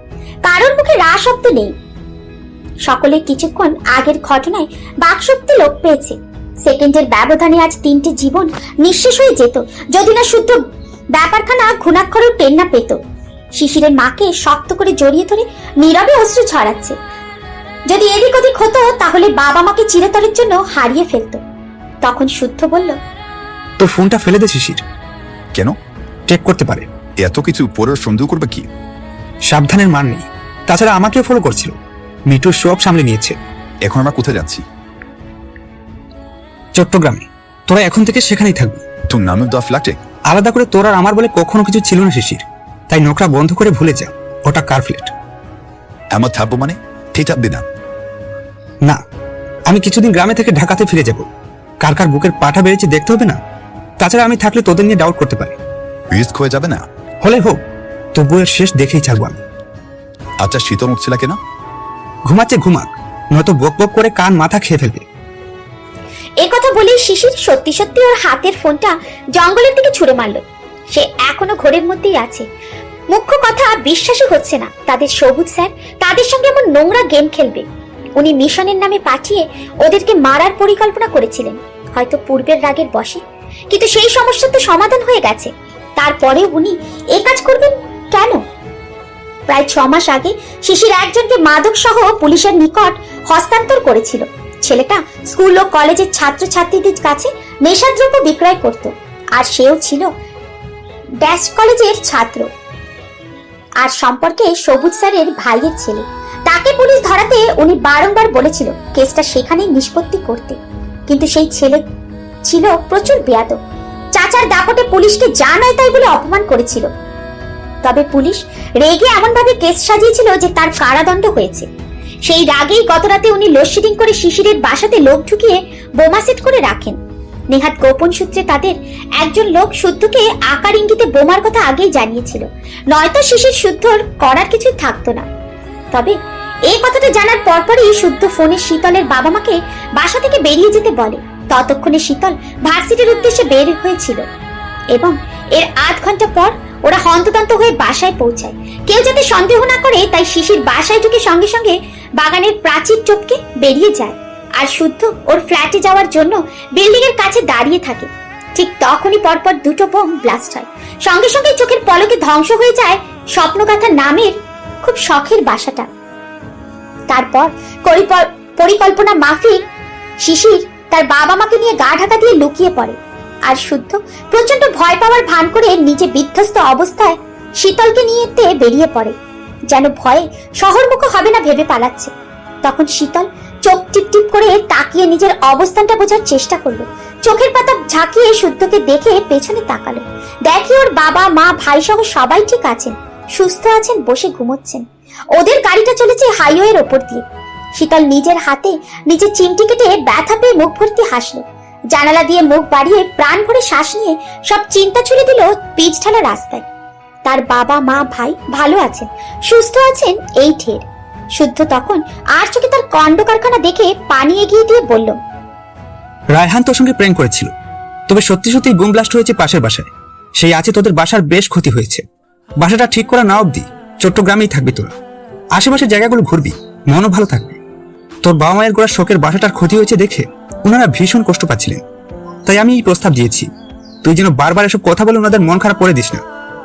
কারোর মুখে রা শব্দ নেই। সকলে কিছুক্ষণ আগের ঘটনায় বাকশক্তি লোপ পেয়েছে। সেকেন্ডের ব্যবধানে আজ 3টে জীবন নিঃশেষ হয়ে যেত যদি না শুদ্ধ ব্যাপারখানা ঘুণাক্ষরেও টের না পেত। শিশিরের মাকে শক্ত করে জড়িয়ে ধরে নীরবে অশ্রু ঝরাচ্ছে। যদি এদিক ওদিক হতো তাহলে বাবা মাকে চিরতরের জন্য হারিয়ে ফেলতো। তখন শুদ্ধ বলল, তোর ফোনটা ফেলে দে শিশির। কেন? চেক করতে পারে। এত কিছু পরে সন্দেহ করবে কি? সাবধানের মান নেই। তাছাড়া আমাকেও ফলো করছিল। মিঠু সব সামলে নিয়েছে। এখন আমরা কোথায় যাচ্ছি? চট্টগ্রামে। তোরা এখন থেকে সেখানেই থাকবি। তোর নামের দেওয়া ফ্ল্যাটে? আলাদা করে তোর আর আমার বলে কখনো কিছু ছিল না শিশির, তাই নোকরা বন্ধ করে ভুলে যা ওটা কার ফ্ল্যাট। আমার থাকবো মানে? ঠিক থাকবি না? না, আমি কিছুদিন গ্রামে থেকে ঢাকাতে ফিরে যাব। কার কার বুকের পাটা বেড়েছে দেখতে হবে না? তাছাড়া আমি থাকলে তোদের নিয়ে ডাউট করতে পারে। রিস্ক হয়ে যাবে না? হলে হোক, তবু এর শেষ দেখেই ছাড়বো আমি। আচ্ছা, শীতল উঠছিল কেন? ঘুমাচ্ছে ঘুমাক, নয়তো বক বক করে কান মাথা খেয়ে ফেলবে। এ কথা বলেই শিশির সত্যি সত্যি ওর হাতের ফোনটা জঙ্গলের দিকে ছুঁড়ে মারল। সে এখনো ঘোরের মধ্যেই আছে। মুখ্য কথা, বিশ্বাসই হচ্ছে না তাদের সবুজ স্যার তাদের সঙ্গে এমন নোংরা গেম খেলবে। উনি মিশনের নামে পাঠিয়ে ওদেরকে মারার পরিকল্পনা করেছিলেন, হয়তো পূর্বের রাগের বশে। কিন্তু সেই সমস্যা তো সমাধান হয়ে গেছে। তারপরে উনি এই কাজ করবেন কেন? প্রায় 6 মাস আগে শিশির একজনকে মাদক সহ পুলিশের নিকট হস্তান্তর করেছিল। ছেলেটা স্কুল ও কলেজের ছাত্রছাত্রীদের কাছে নেশাদ্রব্য বিক্রয় করত, আর সেও ছিল ড্যাশ কলেজের ছাত্র, আর সম্পর্কে সবুজ স্যারের ভাইয়ের ছেলে। তাকে পুলিশ ধরাতে উনি বারংবার বলেছিল কেসটা সেখানেই নিষ্পত্তি করতে, কিন্তু সেই ছেলে ছিল প্রচুর বেয়াদব। চাচার দাপটে পুলিশকে যা নয় তাই বলে অপমান করেছিল। তবে পুলিশ রেগে এমন ভাবে কেস সাজিয়েছিল যে তার কারাদণ্ড হয়েছে। সেই রাগেই গতরাতে উনি লোডশেডিং করে শিশিরের বাসাতে লোক ঢুকিয়ে বোমা সেট করে রাখেন। নেহাত গোপন সূত্রে তাদের একজন লোক শুদ্ধকে আকার ইঙ্গিতে বোমার কথা আগেই জানিয়েছিল, নয়তো শিশির শুদ্ধর করার কিছুই থাকতো না। তবে এই কথাটা জানার পরপরই শুদ্ধ ফোনে শীতলের বাবা মাকে বাসা থেকে বেরিয়ে যেতে বলে। ততক্ষণে শীতল ভার্সিটির উদ্দেশ্যে বের হয়েছিল। এবং এর আধ ঘন্টা পর ওরা হন্তদন্ত হয়ে বাসায় পৌঁছায়। কেউ যাতে সন্দেহ না করে তাই শিশির বাসায় ঢুকে সঙ্গে সঙ্গে বাগানের প্রাচীর টপকে বেরিয়ে যায়, আর শুদ্ধ ওর ফ্ল্যাটে যাওয়ার জন্য বিল্ডিং এর কাছে দাঁড়িয়ে থাকে। ঠিক তখনই পরপর দুটো বোম ব্লাস্ট হয়। সঙ্গে সঙ্গে চোখের পলকে ধ্বংস হয়ে যায় স্বপ্নগাথা নামের খুব শখের বাসাটা। তারপর পরিকল্পনা মাফিক শিশির তার বাবা মাকে নিয়ে গা ঢাকা দিয়ে লুকিয়ে পড়ে, আর শুদ্ধ প্রচন্ড ভয় পাওয়ার ভান করে নিজে বিধ্বস্ত অবস্থায় শীতলকে নিয়ে বেরিয়ে পড়ে, যেন ভয়ে শহরমুখী হবে না ভেবে পালাচ্ছে। তখন শীতল চোখ টিপটিপ করে তাকিয়ে নিজের অবস্থানটা বোঝার চেষ্টা করলো। চোখের পাতা ঝাঁকিয়ে শুদ্ধকে দেখে পেছনে তাকালো। দেখে ওর বাবা মা ভাই সহ সবাই ঠিক আছেন, সুস্থ আছেন, বসে ঘুমোচ্ছেন। ওদের গাড়িটা চলেছে হাইওয়ের ওপর দিয়ে। শীতল নিজের হাতে নিজের চিমটি কেটে ব্যথা পেয়ে মুখ ভর্তি হাসলো। জানালা দিয়ে মুখ বাড়িয়ে প্রাণ ভরে শ্বাস নিয়ে সব চিন্তা ছুড়ে দিল পিচ ঢালা রাস্তায়। তার বাবা মা ভাই ভালো আছেন, সুস্থ আছেন, এই ঠের। শুদ্ধ তখন আর চোখে তার কাণ্ড কারখানা দেখে পানি এগিয়ে দিয়ে বলল, রায়হান তোর সঙ্গে প্রেম করেছিল, তবে সত্যি সত্যি বুম ব্লাস্ট হয়েছে পাশের বাসায়। সেই আছে তোদের বাসার বেশ ক্ষতি হয়েছে। বাসাটা ঠিক করা না অবধি চট্টগ্রামেই থাকবি তোরা। আশেপাশের জায়গাগুলো ঘুরবি, মনও ভালো থাকবে। তোর বাবা মায়ের গোড়া শোকের বাসাটার ক্ষতি হয়েছে দেখে ওনারা ভীষণ কষ্ট পাচ্ছিলেন, তাই আমি এই প্রস্তাব দিয়েছি। তুই যেন বারবার এসব কথা বলে ওনাদের মন খারাপ করে দিস না।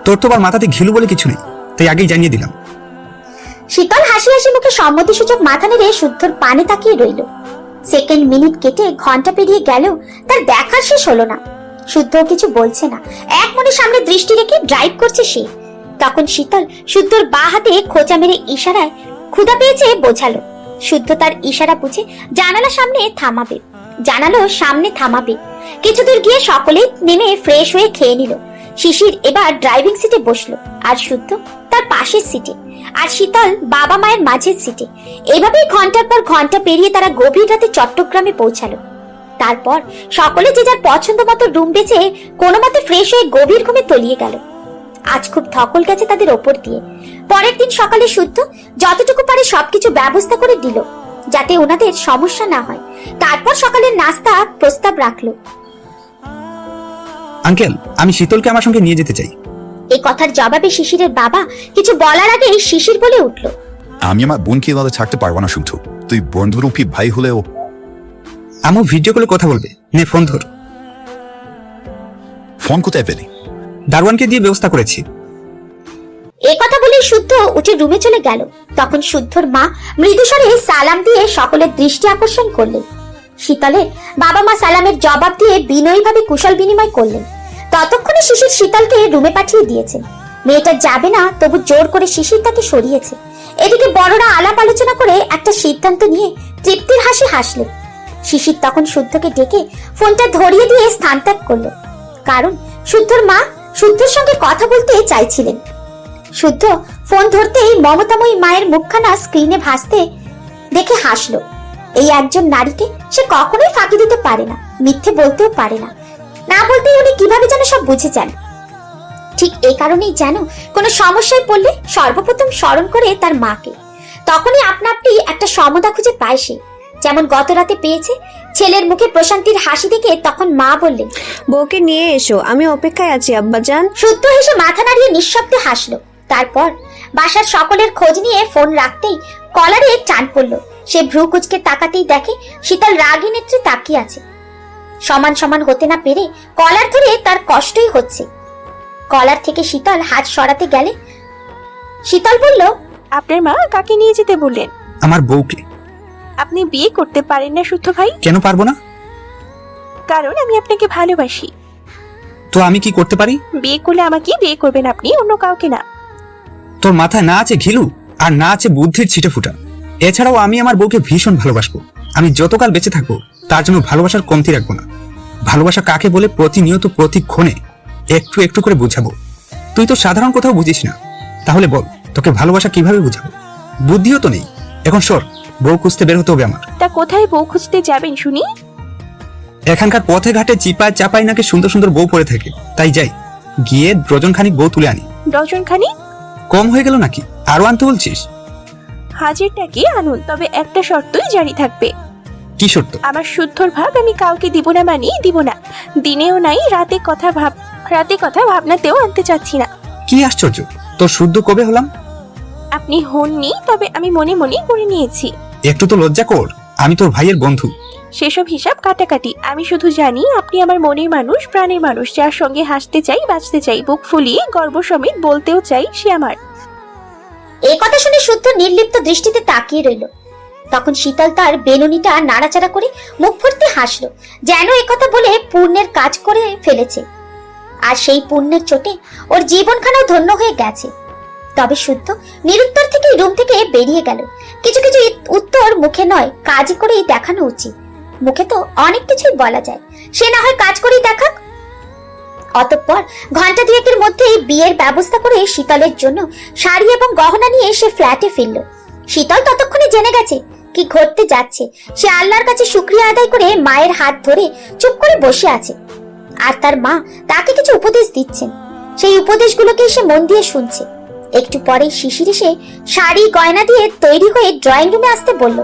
তোর তো আবার মাথাতে ঘিলু বলে কিছু নেই, তাই আগেই জানিয়ে দিলাম। শীতল হাসি হাসি মুখে সম্মতিসূচক মাথা নেড়ে শুদ্ধর পানে তাকিয়ে রইল। সেকেন্ড মিনিট কেটে ঘন্টা পেরিয়ে গেল, তার দেখার শেষ হলো না। শুদ্ধ কিছু বলছে না, এক মনে সামনে দৃষ্টি রেখে ড্রাইভ করছে সে। তখন শীতল শুদ্ধর বাঁ হাতে খোঁচা মেরে ইশারায় ক্ষুধা পেয়েছে বোঝালো। শুদ্ধ তার ইশারা বুঝে জানালা সামনে থামাবে। কিছু দূর গিয়ে সকলেই নেমে ফ্রেশ হয়ে খেয়ে নিল। শিশির এবার ড্রাইভিং সিটে বসলো, আর শুদ্ধ তার পাশের সিটে, আর শীতল বাবা মায়ের মাঝের সিটে। এভাবেই ঘন্টার পর ঘন্টা পেরিয়ে তারা গভীর রাতে চট্টগ্রামে পৌঁছালো। তারপর সকলে যে যার পছন্দ মতো রুম বেছে কোনো মতে ফ্রেশ হয়ে গভীর ঘুমে তলিয়ে গেল। আজ খুব ধকল গেছে তাদের ওপর দিয়ে। পরের দিন সকালে শুদ্ধ যতটুকু পারে সবকিছু ব্যবস্থা করে দিল যাতে ওনাদের সমস্যা না হয়। তারপর সকালের নাস্তা প্রস্তাব রাখলো। আঙ্কেল, আমি শীতলকে আমার সঙ্গে নিয়ে যেতে চাই। এই কথার জবাবে শিশিরের বাবা কিছু বলার আগেই শিশির বলে উঠল, আমি আমার বোনকে এভাবে থাকতে পারবো না শুদ্ধ। তুই বন্ধুরূপী ভাই হলেও। আমু ভিডিও কলে কথা বলবে, নে ফোন ধর। ফোন কোথায় পেলি? দারোয়ানকে দিয়ে ব্যবস্থা করেছি। এই কথা বলে শুদ্ধ উঠে রুমে চলে গেল। তখন শুদ্ধর মা মৃদুস্বরে সালাম দিয়ে সকলের দৃষ্টি আকর্ষণ করলেন। শীতলের বাবা মা সালামের জবাব দিয়ে বিনয়ীভাবে কুশল বিনিময় করলেন। ততক্ষণে শিশির শীতলকে রুমে পাঠিয়ে দিয়েছেন। মেয়েটা যাবে না, তবু জোর করে শিশির তাকে সরিয়েছে। এদিকে বড়রা আলাপ আলোচনা করে একটা সিদ্ধান্ত নিয়ে তৃপ্তির হাসি হাসলেন। শিশির তখন শুদ্ধকে ডেকে ফোনটা ধরিয়ে দিয়ে স্থান ত্যাগ করলো, কারণ শুদ্ধর মা শুদ্ধর সঙ্গে কথা বলতে চাইছিলেন। শুদ্ধ ফোন ধরতেই মমতাময়ী মায়ের মুখখানা স্ক্রিনে ভাসতে দেখে হাসলো। এই একজন নারীকে সে কখনোই ফাঁকি দিতে পারে না, মিথ্যে বলতেও পারে না। না বলতেই উনি কিভাবে যেন সব বুঝে যান। ঠিক এই কারণেই যেন কোনো সমস্যায় পড়লে সর্বপ্রথম স্মরণ করে তার মাকে। তখনই আপনা আপনি একটা সমদা খুঁজে পায় সে, যেমন গত রাতে পেয়েছে। ছেলের মুখে প্রশান্তির হাসি দেখে তখন মা বললেন, বউকে নিয়ে এসো, আমি অপেক্ষায় আছি আব্বাজান। শুদ্ধ হেসে মাথা নাড়িয়ে নিঃশব্দে হাসলো। তারপর বাসার সকলের খোঁজ নিয়ে ফোন রাখতেই কলারে টান পড়লো। সে ভ্রু কুচকে তাকাতেই দেখে শীতল রাগী নেত্রে তাকিয়ে আছে। সমান সমান হতে না পেরে কলার ধরে তার কষ্টই হচ্ছে। কলার থেকে শীতল হাত সরাতে গেলে শীতল বলল, আপনার মা কাকে নিয়ে যেতে বললেন? আমার বউকে। আপনি বিয়ে করতে পারেন না শুদ্ধ ভাই? কেন পারবো না? কারণ আমি আপনাকে ভালোবাসি। তো আমি কি করতে পারি? বিয়ে করলে আমাকে বিয়ে করবেন আপনি, অন্য কাউকে না। তোর মাথায় না আছে ঘিলু, আর না আছে বুদ্ধির ছিটে ফুটা। এছাড়াও আমি আমার বউকে ভীষণ ভালোবাসবো। আমি যতকাল বেঁচে থাকবো তার জন্য ভালোবাসার কমতি রাখবো না। ভালোবাসা কাকে বলে প্রতিনিয়ত প্রতিক্ষণে একটু একটু করে বুঝাবো। তুই তো সাধারণ কোথাও বুঝিস না, তাহলে বল তোকে ভালোবাসা কিভাবে বুঝাবো? বুদ্ধিও তো নেই। এখন সর, বউ খুঁজতে বের হতে হবে আমার। তা কোথায় বউ খুঁজতে যাবেন শুনি? এখানকার পথে ঘাটে চিপায় চাপাই নাকি সুন্দর সুন্দর বউ পড়ে থাকে, তাই যাই গিয়ে ডজনখানিক বউ তুলে আনি। ডজনখানি? কম হয়ে গেল নাকি? আরো আনতে বলছিস? হাজারটা কি আনুন, তবে একটা শর্তই জারি থাকবে। কি শর্ত? আমার শুদ্ধর ভাব আমি কাউকে দিব না, মানে দিব না। দিনেও নাই, রাতে কথা ভাব রাতে কথা ভাবনাতেও আনতে চাচ্ছি না। কি আশ্চর্য, তোর শুদ্ধ কবে হলাম? আপনি হননি, তবে আমি মনে মনে করে নিয়েছি। একটু তো লজ্জা কর, আমি তোর ভাইয়ের বন্ধু। সেসব হিসাব কাটাকাটি। আমি শুধু জানি আপনি আমার মনের মানুষ, প্রাণের মানুষ, যার সঙ্গে হাসতে চাই, বাঁচতে চাই, বুক ফুলিয়ে গর্ব সমেত বলতেও চাই সে আমার। এই কথা শুনে শুদ্ধ নির্লিপ্ত দৃষ্টিতে তাকিয়ে রইল। তখন শীতল তার বেলুনিটা নাড়াচাড়া করে মুখ ভর্তি হাসলো, যেন একথা বলে পুণ্যের কাজ করে ফেলেছে, আর সেই পুণ্যের চোটে ওর জীবনখানাও ধন্য হয়ে গেছে। তবে শুদ্ধ নিরুত্তর থেকে রুম থেকে বেরিয়ে গেল। কিছু কিছু উত্তর মুখে নয়, কাজ করেই দেখানো উচিত। মুখে তো অনেক কিছুই বলা যায়, সে না হয় কাজ করেই দেখাক। অতঃপর ঘন্টা দুয়েকের মধ্যেই বিয়ের ব্যবস্থা করে শীতলের জন্য শাড়ি এবং গহনা নিয়ে সে ফ্ল্যাটে ফিরল। শীতল ততক্ষণে জেনে গেছে কি ঘটতে যাচ্ছে। সে আল্লাহর কাছে শুকরিয়া আদায় করে মায়ের হাত ধরে চুপ করে বসে আছে, আর তার মা তাকে কিছু উপদেশ দিচ্ছেন। সেই উপদেশগুলোকে সে মন দিয়ে শুনছে। একটু পরে শিশির এসে শাড়ি গয়না দিয়ে তৈরি হয়ে ড্রয়িং রুমে আসতে বলল।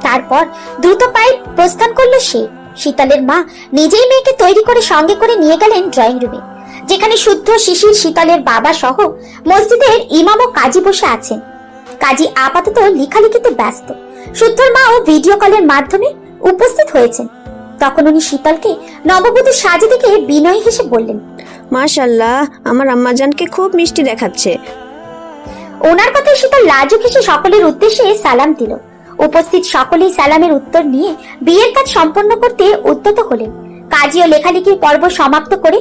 তারপর দ্রুত পায়ে প্রস্থান করলো সে। শীতলের মা নিজেই মেয়েকে তৈরি করে সঙ্গে করে নিয়ে গেলেন ড্রয়িং রুমে, যেখানে শুদ্ধ, শিশির, শীতলের বাবা সহ মসজিদের ইমাম ও কাজী বসে আছেন। কাজী আপাতত লেখালেখিতে ব্যস্ত। শুদ্ধর মাও ভিডিও কলের মাধ্যমে উপস্থিত হয়েছেন। তখন উনি শীতলকে নববধূর সাজে দেখে বিনয় হেসে বললেন, মাশাআল্লাহ, আমার আম্মাজানকে খুব মিষ্টি দেখাচ্ছে। ওনার কথায় শীতল লাজুক হেসে সকলের উদ্দেশ্যে সালাম দিল। উপস্থিত সকলেই সালামের উত্তর নিয়ে বিয়ের কাজ সম্পন্ন করতে উদ্যত হলেন। কাজী ও লেখালেখির পর্ব সমাপ্ত করে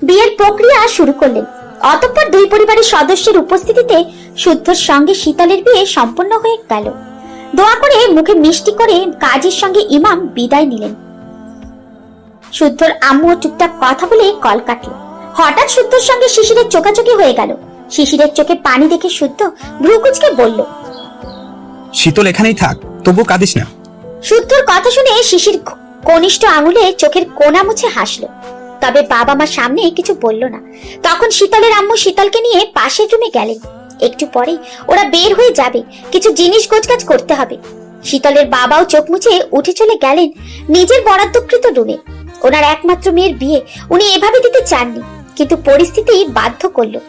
বিয়ের প্রক্রিয়া শুরু করলেন। অতঃপর দুই পরিবারের সদস্যের উপস্থিতিতে শুদ্ধর সঙ্গে শীতলের বিয়ে সম্পন্ন হয়ে গেল। দোয়া করে মুখে মিষ্টি করে কাজীর সঙ্গে ইমাম বিদায় নিলেন। শুদ্ধর আম্মু টুকটাক কথা বলে কল কাটল। হঠাৎ শুদ্ধর সঙ্গে শিশিরের চোখাচোখি হয়ে গেল। শিশিরের চোখে পানি দেখে শুদ্ধ ভ্রু কুঁচকে বলল, শীতল এখানেই থাক, তবু কাঁদিস না। শুদ্ধর কথা শুনে শিশির কনিষ্ঠ আঙুলে চোখের কোনা মুছে হাসলো, তবে বাবা মা সামনে কিছু বলল না। তখন শীতলের আম্মু শীতলকে নিয়ে পাশের রুমে গেলেন। একটু পরে ওরা বের হয়ে যাবে, কিছু জিনিস গোছগাছ করতে হবে। শীতলের বাবাও চোখ মুছে উঠে চলে গেলেন নিজের বরাদ্দকৃত রুমে। ওনার একমাত্র মেয়ের বিয়ে উনি এভাবে দিতে চাননি, কিন্তু পরিস্থিতি বাধ্য করলো।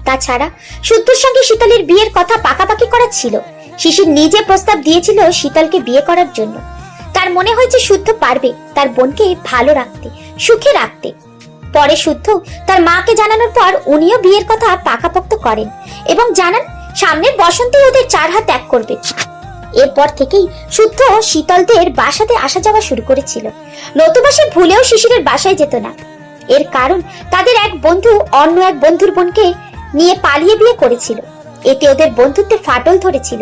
তাছাড়া শুদ্ধর সঙ্গে শীতলের বিয়ের কথা পাকাপাকি করা ছিল। শিশির নিজে প্রস্তাব দিয়েছিল শীতলকে বিয়ে করার জন্য। তার মনে হয়েছে শুদ্ধ পারবে তার বোনকে ভালো রাখতে, সুখে রাখতে। পরে শুদ্ধ তার মাকে জানানোর পর উনিও বিয়ের কথা পাকাপোক্ত করেন এবং জানান সামনের বসন্তে ওদের 4 হাত ত্যাগ করবে। এরপর থেকেই শুদ্ধ শীতলদের বাসাতে আসা যাওয়া শুরু করেছিল, নতুবা সে ভুলেও শিশিরের বাসায় যেত না। এর কারণ তাদের এক বন্ধু অন্য এক বন্ধুর বোনকে নিয়ে পালিয়ে বিয়ে করেছিল। এতে ওদের বন্ধুত্বে ফাটল ধরেছিল।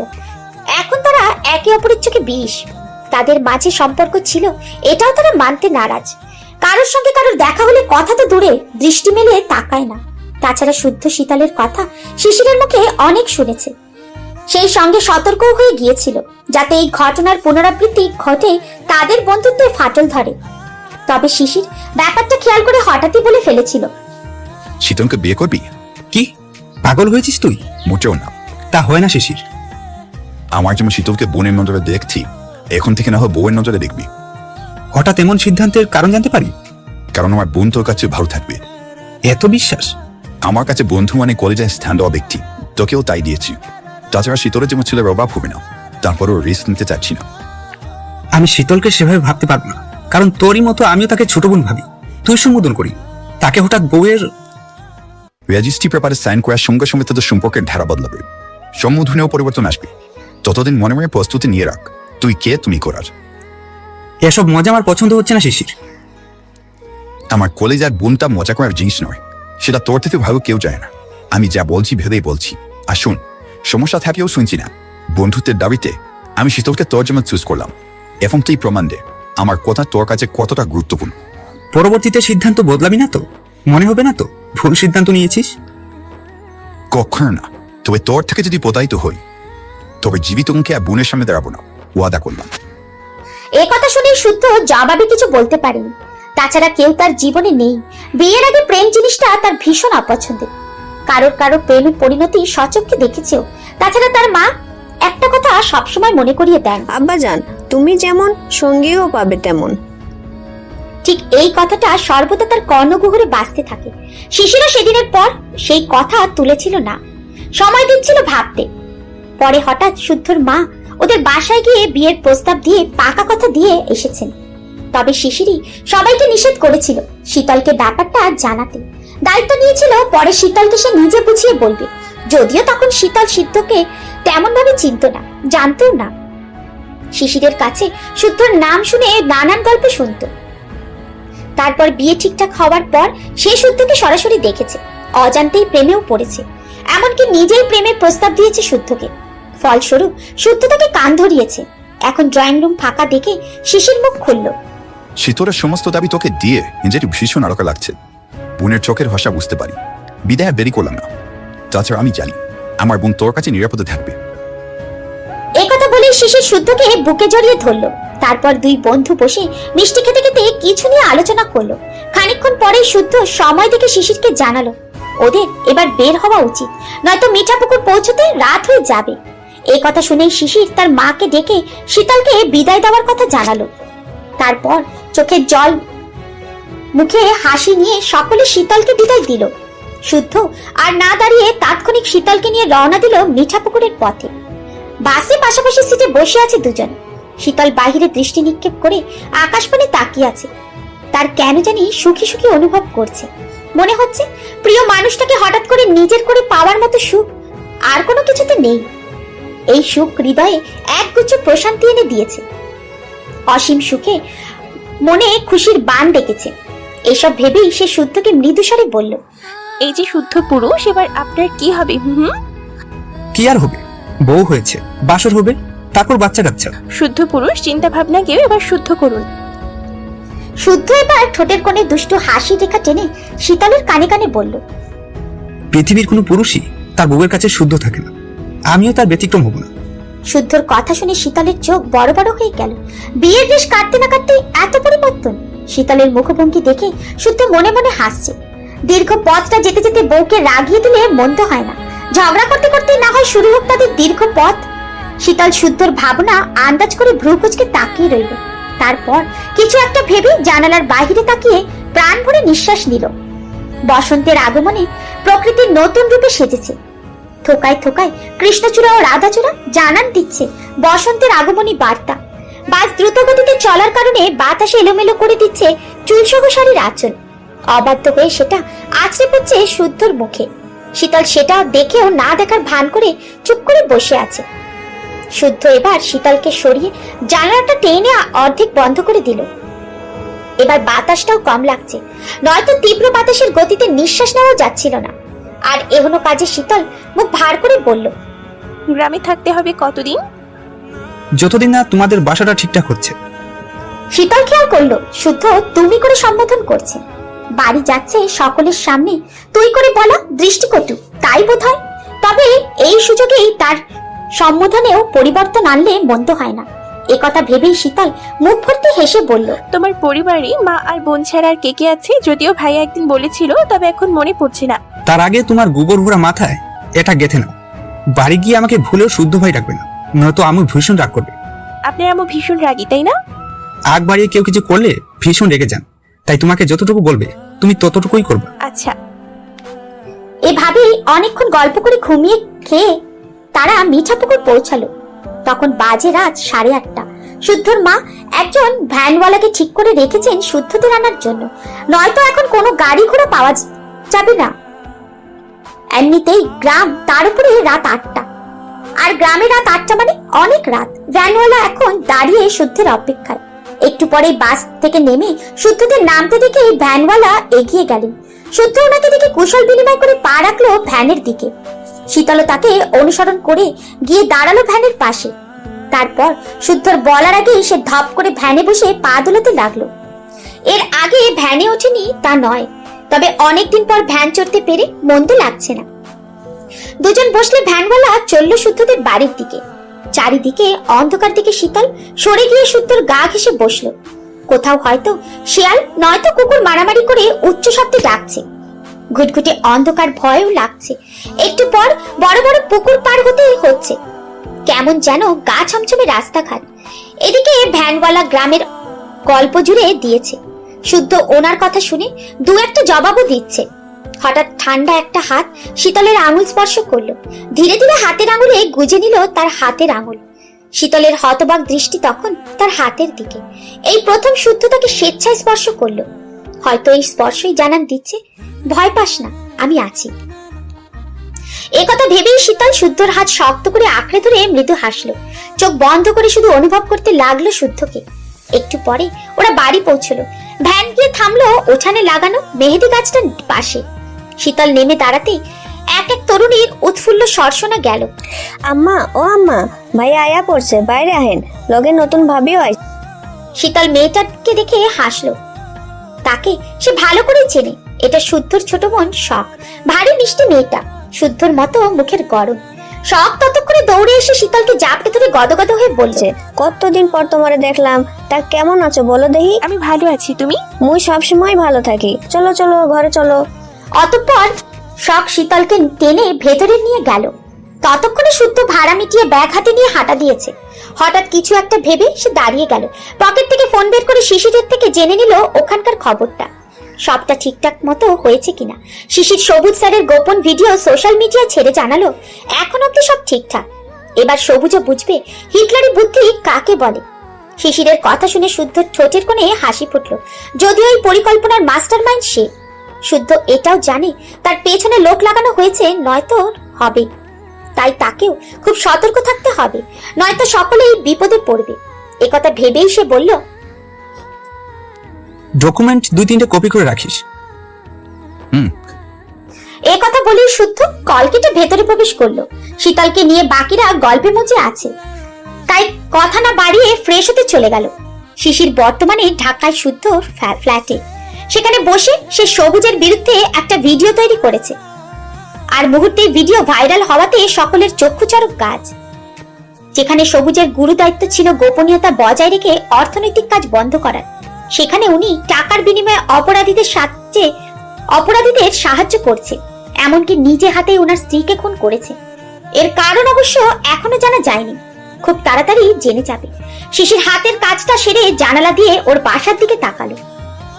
এখন তারা একে অপরের চোখে বিষ। তাদের মাঝে সম্পর্ক ছিল, এটাও তারা মানতে নারাজ। কারোর সঙ্গে কারোর দেখা হলে কথা তো দূরে, দৃষ্টি মেলে তাকায় না। তাছাড়া শুদ্ধ শীতলের কথা শিশিরের মুখে অনেক শুনেছে, সেই সঙ্গে সতর্কও হয়ে গিয়েছিল যাতে এই ঘটনার পুনরাবৃত্তি ঘটে তাদের বন্ধুত্বে ফাটল ধরে। তবে শিশির ব্যাপারটা খেয়াল করে হঠাৎই বলে ফেলেছিল, শীতলকে বিয়ে করবি? কি পাগল হয়েছিস তুই? মোটেও না। তা হয় না শিশির। আমার যেমন শীতলকে বোনের নজরে দেখছি, এখন থেকে না হয় বউয়ের নজরে দেখবি। হঠাৎ এমন সিদ্ধান্তের কারণ জানতে পারি? কারণ আমার বোন তোর কাছে ভালো থাকবে। এত বিশ্বাস? আমার কাছে বন্ধু মানে কলেজে স্থান দেওয়া ব্যক্তি, তোকেও তাই দিয়েছি। তাছাড়া শীতলের যেমন ছেলের অভাব হবে না, তারপরও রিস্ক নিতে চাচ্ছি না। আমি শীতলকে সেভাবে ভাবতে পারবো না, কারণ তোরই মতো আমিও তাকে ছোট বোন ভাবি, তুই সম্বোধন করি। তাকে হঠাৎ বউয়ের রেজিস্ট্রি পেপারে সাইন করার সঙ্গে সঙ্গে তাদের সম্পর্কের ধারা বদলাবে, সম্বোধনেও পরিবর্তন আসবে। ততদিন মনে মনে প্রস্তুতি নিয়ে রাখ, তুই কে তুমি করার। এসব মজা আমার পছন্দ হচ্ছে না শিশির। আমার কলেজ আর বোনটা মজা করার জিনিস নয়, সেটা তোর থেকে ভালো কেউ যায় না। আমি যা বলছি ভেবেই বলছি। আর শোন, সমস্যা থাকলেও শুনছি না। বন্ধুত্বের দাবিতে আমি শীতলকে তোর জন্য চুজ করলাম, এখন তুই প্রমাণ দে আমার কথা তোর কাছে কতটা গুরুত্বপূর্ণ। পরবর্তীতে সিদ্ধান্ত বদলাবি না তো? মনে হবে না তো ভুল সিদ্ধান্ত নিয়েছিস? কখনো না। তবে তোর থেকে যদি প্রতারিত হই, তবে জীবিত মুখে আর বোনের সামনে দাঁড়াবো না, ওয়াদা করলাম। এই কথা শুনে শুদ্ধ জবাবে কিছু বলতে পারেনি। তাছাড়া কেউ তার জীবনে নেই। বিয়ের আগে প্রেম জিনিসটা তার ভীষণ অপছন্দের। কারোর কারোর প্রেমের পরিণতি সচক্ষে দেখেছেও। তাছাড়া তার মা একটা কথা সবসময় মনে করিয়ে দেন, আব্বাজান, তুমি যেমন সঙ্গীও পাবে তেমন। ঠিক এই কথাটা সর্বদা তার কর্ণকুহরে বাজতে থাকে। শিশিরও সেদিনের পর সেই কথা তুলেছিল না, সময় দিচ্ছিল ভাবতে। পরে হঠাৎ শুদ্ধর মা ওদের বাসায় গিয়ে বিয়ের প্রস্তাব দিয়ে পাকা কথা দিয়ে এসেছেন। তবে শিশিরই সবাইকে নিষেধ করেছিল শীতলকে ব্যাপারটা জানাতে। দায়িত্ব নিয়েছিল পরে শীতলকে সে নিজে বুঝিয়ে বলবে, যদিও তখন শীতল সিদ্ধকে তেমন ভাবে চিনত না, জানতেও না। শিশিরের কাছে শুদ্ধর নাম শুনে নানান গল্প শুনত। তারপর বিয়ে ঠিকঠাক হওয়ার পর সে শুদ্ধকে সরাসরি দেখেছে, অজান্তেই প্রেমেও পড়েছে, এমনকি নিজেই প্রেমের প্রস্তাব দিয়েছে শুদ্ধকে। ফলস্বরূপ শুদ্ধ তাকে কান ধরিয়েছে। এখন ড্রয়িং রুম ফাঁকা দেখে শিশির মুখ খুলল। শীতলের সমস্ত দাবি তোকে দিয়ে নিজের ভীষণ আড়কা লাগছে। বোনের চোখের ভাষা বুঝতে পারি, বিদায় দেরি করলাম না। তাছাড়া আমি জানি আমার বোন তোর কাছে নিরাপদে থাকবে। একথা বলে শিশির শুদ্ধকে বুকে জড়িয়ে ধরল। তারপর দুই বন্ধু বসে মিষ্টি খেতে খেতে কিছু নিয়ে আলোচনা করলো। খানিকক্ষণ পরে শুদ্ধ সময় দেখে শিশিরকে জানালো ওদের এবার বের হওয়া উচিত, নয়তো মিঠাপুকুর পৌঁছতে রাত হয়ে যাবে। এই কথা শুনে শিশির তার মাকে ডেকে শীতলকে বিদায় দেওয়ার কথা জানালো। তারপর চোখের জল মুখে হাসি নিয়ে সকলে শীতলকে বিদায় দিল। শুদ্ধ আর না দাঁড়িয়ে তাৎক্ষণিক শীতলকে নিয়ে রওনা দিল মিঠাপুকুরের পথে। বাসে পাশাপাশি সিটে বসে আছে দুজন। শীতল বাহিরে দৃষ্টি নিক্ষেপ করে আকাশপানে তাকিয়ে আছে। তার কেন জানি সুখী সুখী অনুভব করছে। মনে হচ্ছে প্রিয় মানুষটাকে হঠাৎ করে নিজের করে পাওয়ার মতো সুখ আর কোনো কিছুতে নেই। এই সুখ হৃদয়ে একগুচ্ছ প্রশান্তি এনে দিয়েছে। অসীম সুখে মনে খুশির বান ডেকেছে। এসব ভেবেই সে শুদ্ধকে মৃদুস্বরে বলল, এই যে শুদ্ধ পুরুষ, এবার আপনার কি হবে? কি আর হবে, বউ হয়েছে, বাসর হবে, তারপর বাচ্চা কাচ্চা। শুদ্ধ পুরুষ চিন্তা ভাবনাকেও এবার শুদ্ধ করুন। শুদ্ধ এবার ঠোঁটের কোণে দুষ্টু হাসি রেখা টেনে শীতলের কানে কানে বলল, পৃথিবীর কোনো পুরুষই তার বউয়ের কাছে শুদ্ধ থাকে না, আমিও তার ব্যতিক্রম হব না। শুদ্ধর কথা শুনে শীতলের চোখ বড় বড় হয়ে গেল। বিয়ের রেশ কাটতে না কাটতে এত পরিবর্তন! শীতলের মুখভঙ্গি দেখে শুদ্ধ মনে মনে হাসছে। দীর্ঘ পথটা যেতে যেতে বউকে রাগিয়ে দিলে মন্দ হয় না। ঝগড়া করতে করতে না হয় শুরু হোক তাদের দীর্ঘ পথ। শীতল শুদ্ধর ভাবনা আন্দাজ করে ভ্রু কুঁচকে তাকিয়ে রইল। তারপর কিছু একটা ভেবে জানালার বাহিরে তাকিয়ে প্রাণ ভরে নিঃশ্বাস নিল। বসন্তের আগমনে প্রকৃতির নতুন রূপে সেজেছে। থোকায় থোকায় কৃষ্ণচূড়া ও রাধাচূড়া জানান দিচ্ছে বসন্তের আগমনী বার্তা। বাস দ্রুত গতিতে চলার কারণে বাতাসে এলোমেলো করে দিচ্ছে চুলসহ শাড়ির আঁচল। অবাধ্য হয়ে সেটা আছড়ে পড়ছে শুদ্ধর মুখে। শীতল সেটা দেখেও না দেখার ভান করে চুপ করে বসে আছে। শুদ্ধ এবার শীতলকে সরিয়ে জানালাটা টেনে অর্ধেক বন্ধ করে দিল। এবার বাতাসটাও কম লাগছে, নয়তো তীব্র বাতাসের গতিতে নিঃশ্বাস নেওয়া যাচ্ছিল না। আর এহনো কাজে শীতল মুখ ভার করে বলল, গ্রামে থাকতে হবে কতদিন? যতদিন না তোমাদের বাসাটা ঠিকঠাক হচ্ছে। শীতল খেয়াল করলো শুদ্ধ তুমি করে সম্বোধন করছে। বাড়ি যাচ্ছে সকলের সামনে তুই করে বলা দৃষ্টিকটু, তাই বোধ হয়। তবে এই সুযোগেই তার সম্বোধনেও পরিবর্তন আনলে মন্দ হয় না। একথা ভেবেই শীতল মুখ ভর্তি হেসে বলল, তোমার পরিবারে মা আর বোন ছাড়া আর কে কে আছে? যদিও ভাই একদিন বলেছিল, তবে এখন মনে পড়ছে না। তার আগে তোমার গোবর ভরা মাথায় এটা গেথে নাও, বাড়ি গিয়ে আমাকে ভুলেও শুদ্ধ ভাই রাখবে না, নয়তো আমি ভীষণ রাগ করবে। আপনার আম্মু ভীষণ রাগী, তাই না? আগ বাড়িয়ে কেউ কিছু করলে ভীষণ রেগে যান, তাই তোমাকে যতটুকু বলবে তুমি ততটুকুই করবে। আচ্ছা। এভাবেই অনেকক্ষণ গল্প করে ঘুমিয়ে খেয়ে তারা মিঠাপুকুর পৌঁছালো। তখন বাজে রাত 8:30। শুদ্ধর মা একজন ভ্যানওয়ালাকে ঠিক করে রেখেছেন শুদ্ধদের আনার জন্য, নয়তো এখন কোনো গাড়ি ঘোড়া পাওয়া যাবে না। এমনিতেই গ্রাম, তার উপরে রাত 8টা। আর গ্রামে রাত 8টা মানে অনেক রাত। ভ্যানওয়ালা এখন দাঁড়িয়ে শুদ্ধের অপেক্ষায়। একটু পরে বাস থেকে নেমে শুদ্ধদের নামতে দেখে ভ্যানওয়ালা এগিয়ে গেলেন। শুদ্ধ ওনাকে দেখে কুশল বিনিময় করে পা রাখলো ভ্যানের দিকে। শীতল তাকে অনুসরণ করে গিয়ে দাঁড়ালো ভ্যানের পাশে। তারপর শুদ্ধর বলার আগেই সে ধপ করে ভ্যানে বসে পা দোলাতে লাগলো। এর আগে ভ্যানে ওঠেনি তা নয়, তবে অনেকদিন পর ভ্যান চড়তে পেরে মন্দ লাগছে না। দুজন বসলে ভ্যানওয়ালা চলল শুদ্ধদের বাড়ির দিকে। চারিদিকে অন্ধকার দিকে শীতল সরে গিয়ে শুদ্ধর গা ঘেঁষে বসলো। কোথাও হয়তো শিয়াল নয়তো কুকুর মারামারি করে উচ্চ শব্দে ডাকছে। ঘুটঘুটে অন্ধকার ভয়ও লাগছে। একটু পর বড় বড় পুকুর পার হতে হচ্ছে। কেমন যেন গা ছমছমে রাস্তাঘাট। এদিকে ভ্যানওয়ালা গ্রামের গল্প জুড়ে দিয়েছে। শুদ্ধ ওনার কথা শুনে দু একটা জবাবও দিচ্ছে। হঠাৎ ঠান্ডা একটা হাত শীতলের আঙুল স্পর্শ করলো। ধীরে ধীরে হাতের আঙুলে গুজে নিল তার হাতের আঙুল। শীতলের হতবাক দৃষ্টি তখন তার হাতের দিকে। এই প্রথম শুদ্ধ তাকে স্বেচ্ছায় স্পর্শ করলো। হয়তো এই স্পর্শই জানান দিচ্ছে, ভয় পাস না, আমি আছি। একথা ভেবেই শীতল শুদ্ধর হাত শক্ত করে আঁকড়ে ধরে মৃদু হাসলো। চোখ বন্ধ করে শুধু অনুভব করতে লাগলো শুদ্ধকে। একটু পরে ওরা বাড়ি পৌঁছলো। ভ্যান গিয়ে থামলো উঠানে লাগানো মেহেদি গাছটার পাশে। শীতল নেমে দাঁড়াতেই এক এক তরুণীর উৎফুল্ল সরসনা গেল। আম্মা, ও আম্মা, ভাই আয়া পড়ছে, বাইরে আহেন, লগে নতুন ভাবিও আইছে। শীতল মেয়েটাকে দেখে হাসলো। তাকে সে ভালো করে চেনে। এটা শুদ্ধর ছোট বোন শখ। ভারী মিষ্টি মেয়েটা, শুদ্ধর মতো মুখের গরম। শখ ততক্ষণে দৌড়ে এসে শীতলকে জাপটে ধরে গদগদ হয়ে বলছে, কতদিন পর তোমারে দেখলাম, তা কেমন আছো বলো দেখি। আমি ভালো আছি, তুমি? মুই সবসময় ভালো থাকি, চলো চলো ঘরে চলো। অতঃপর শখ শীতলকে টেনে ভেতরে নিয়ে গেল। ততক্ষণে শুদ্ধ ভাড়া মিটিয়ে ব্যাগ হাতে নিয়ে হাঁটা দিয়েছে। হঠাৎ কিছু একটা ভেবে সে দাঁড়িয়ে গেল। পকেট থেকে ফোন বের করে শিশিরের থেকে জেনে নিল ওখানকার খবরটা, সবটা ঠিকঠাক মতো হয়েছে কিনা। শিশির সবুজ স্যারের গোপন ভিডিও সোশ্যাল মিডিয়ায় ছেড়ে জানালো এখন অব্দি সব ঠিকঠাক। এবার সবুজও বুঝবে হিটলারি বুদ্ধি কাকে বলে। শিশিরের কথা শুনে শুদ্ধর ঠোঁটের কোণে হাসি ফুটল। যদিও এই পরিকল্পনার মাস্টার মাইন্ড সে, শুদ্ধ এটাও জানে তার পেছনে লোক লাগানো হয়েছে, নয়তো হবে। তাই তাকেও খুব সতর্ক থাকতে হবে, নয়তো সকলেই বিপদে পড়বে। একথা ভেবেই সে বলল, ডকুমেন্ট 2-3টে কপি করে রাখিস। এই কথা বলেই শুদ্ধ কল কেটে ভেতরে প্রবেশ করলো। শীতলকে নিয়ে বাকিরা গল্পে মজে আছে, তাই কথা না বাড়িয়ে ফ্রেশ হতে চলে গেল। শিশির বর্তমানে ঢাকায় শুদ্ধ ফ্ল্যাটে। সেখানে বসে সে সবুজের বিরুদ্ধে একটা ভিডিও তৈরি করেছে। আর মুহূর্তে ভিডিও ভাইরাল হওয়াতে সকলের চক্ষুচরক কাজ। যেখানে সবুজের গুরু দায়িত্ব ছিল গোপনীয়তা বজায় রেখে অর্থনৈতিক কাজ বন্ধ করার, সেখানে উনি টাকার বিনিময়ে অপরাধীদের সাহায্য করছে, এমনকি নিজে হাতে ওনার স্ত্রীকে খুন করেছে। এর কারণ অবশ্য এখনো জানা যায়নি, খুব তাড়াতাড়ি জেনে যাবে। শিশির হাতের কাজটা সেরে জানালা দিয়ে ওর বাসার দিকে তাকালো।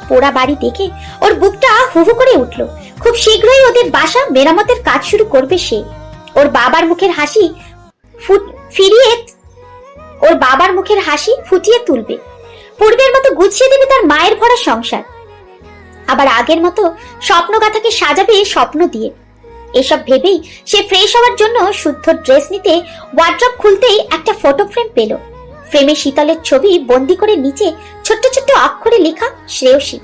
পোড়া বাড়ি দেখে ওর বুকটা হুহু করে উঠল। খুব শীঘ্রই ওদের বাসা মেরামতের কাজ শুরু করবে সে। ওর বাবার মুখের হাসি ফুটিয়ে তুলবে। পূর্বের মতো গুছিয়ে দেবে তার মায়ের ভরা সংসার। আবার আগের মতো স্বপ্নগাথাকে সাজাবে স্বপ্ন দিয়ে। এসব ভেবেই সে ফ্রেশ হওয়ার জন্য শুদ্ধ ড্রেস নিতে ওয়ার্ড্রপ খুলতেই একটা ফটো ফ্রেম পেল। ফ্রেমে শীতলের ছবি বন্দি করে নিচে ছোট্ট ছোট্ট অক্ষরে লেখা শ্রেয়সী।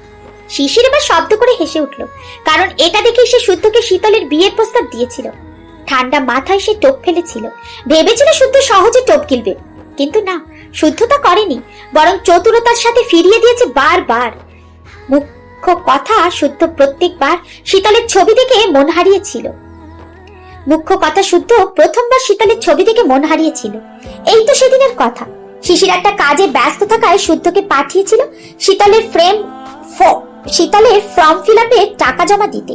শিশির এবার শব্দ করে হেসে উঠল, কারণ এটা দেখে সে শুদ্ধকে শীতলের বিয়ের প্রস্তাব দিয়েছিল। ঠান্ডা মাথায় সে টোপ ফেলেছিল, ভেবেছিল শুদ্ধ সহজে টোপ গিলবে, কিন্তু না, শুদ্ধ তা করেনি, বরং চতুরতার সাথে ফিরিয়ে দিয়েছে বারবার। মুখ্য কথা, শুদ্ধ প্রত্যেকবার শীতলের ছবি দেখে মন হারিয়েছিল। প্রথমবার শীতলের ছবি দেখে মন হারিয়েছিল। এই তো সেদিনের কথা। শিশির একটা কাজে ব্যস্ত থাকায় শুদ্ধকে পাঠিয়েছিল শীতলের ফর্ম ফিল আপে টাকা জমা দিতে।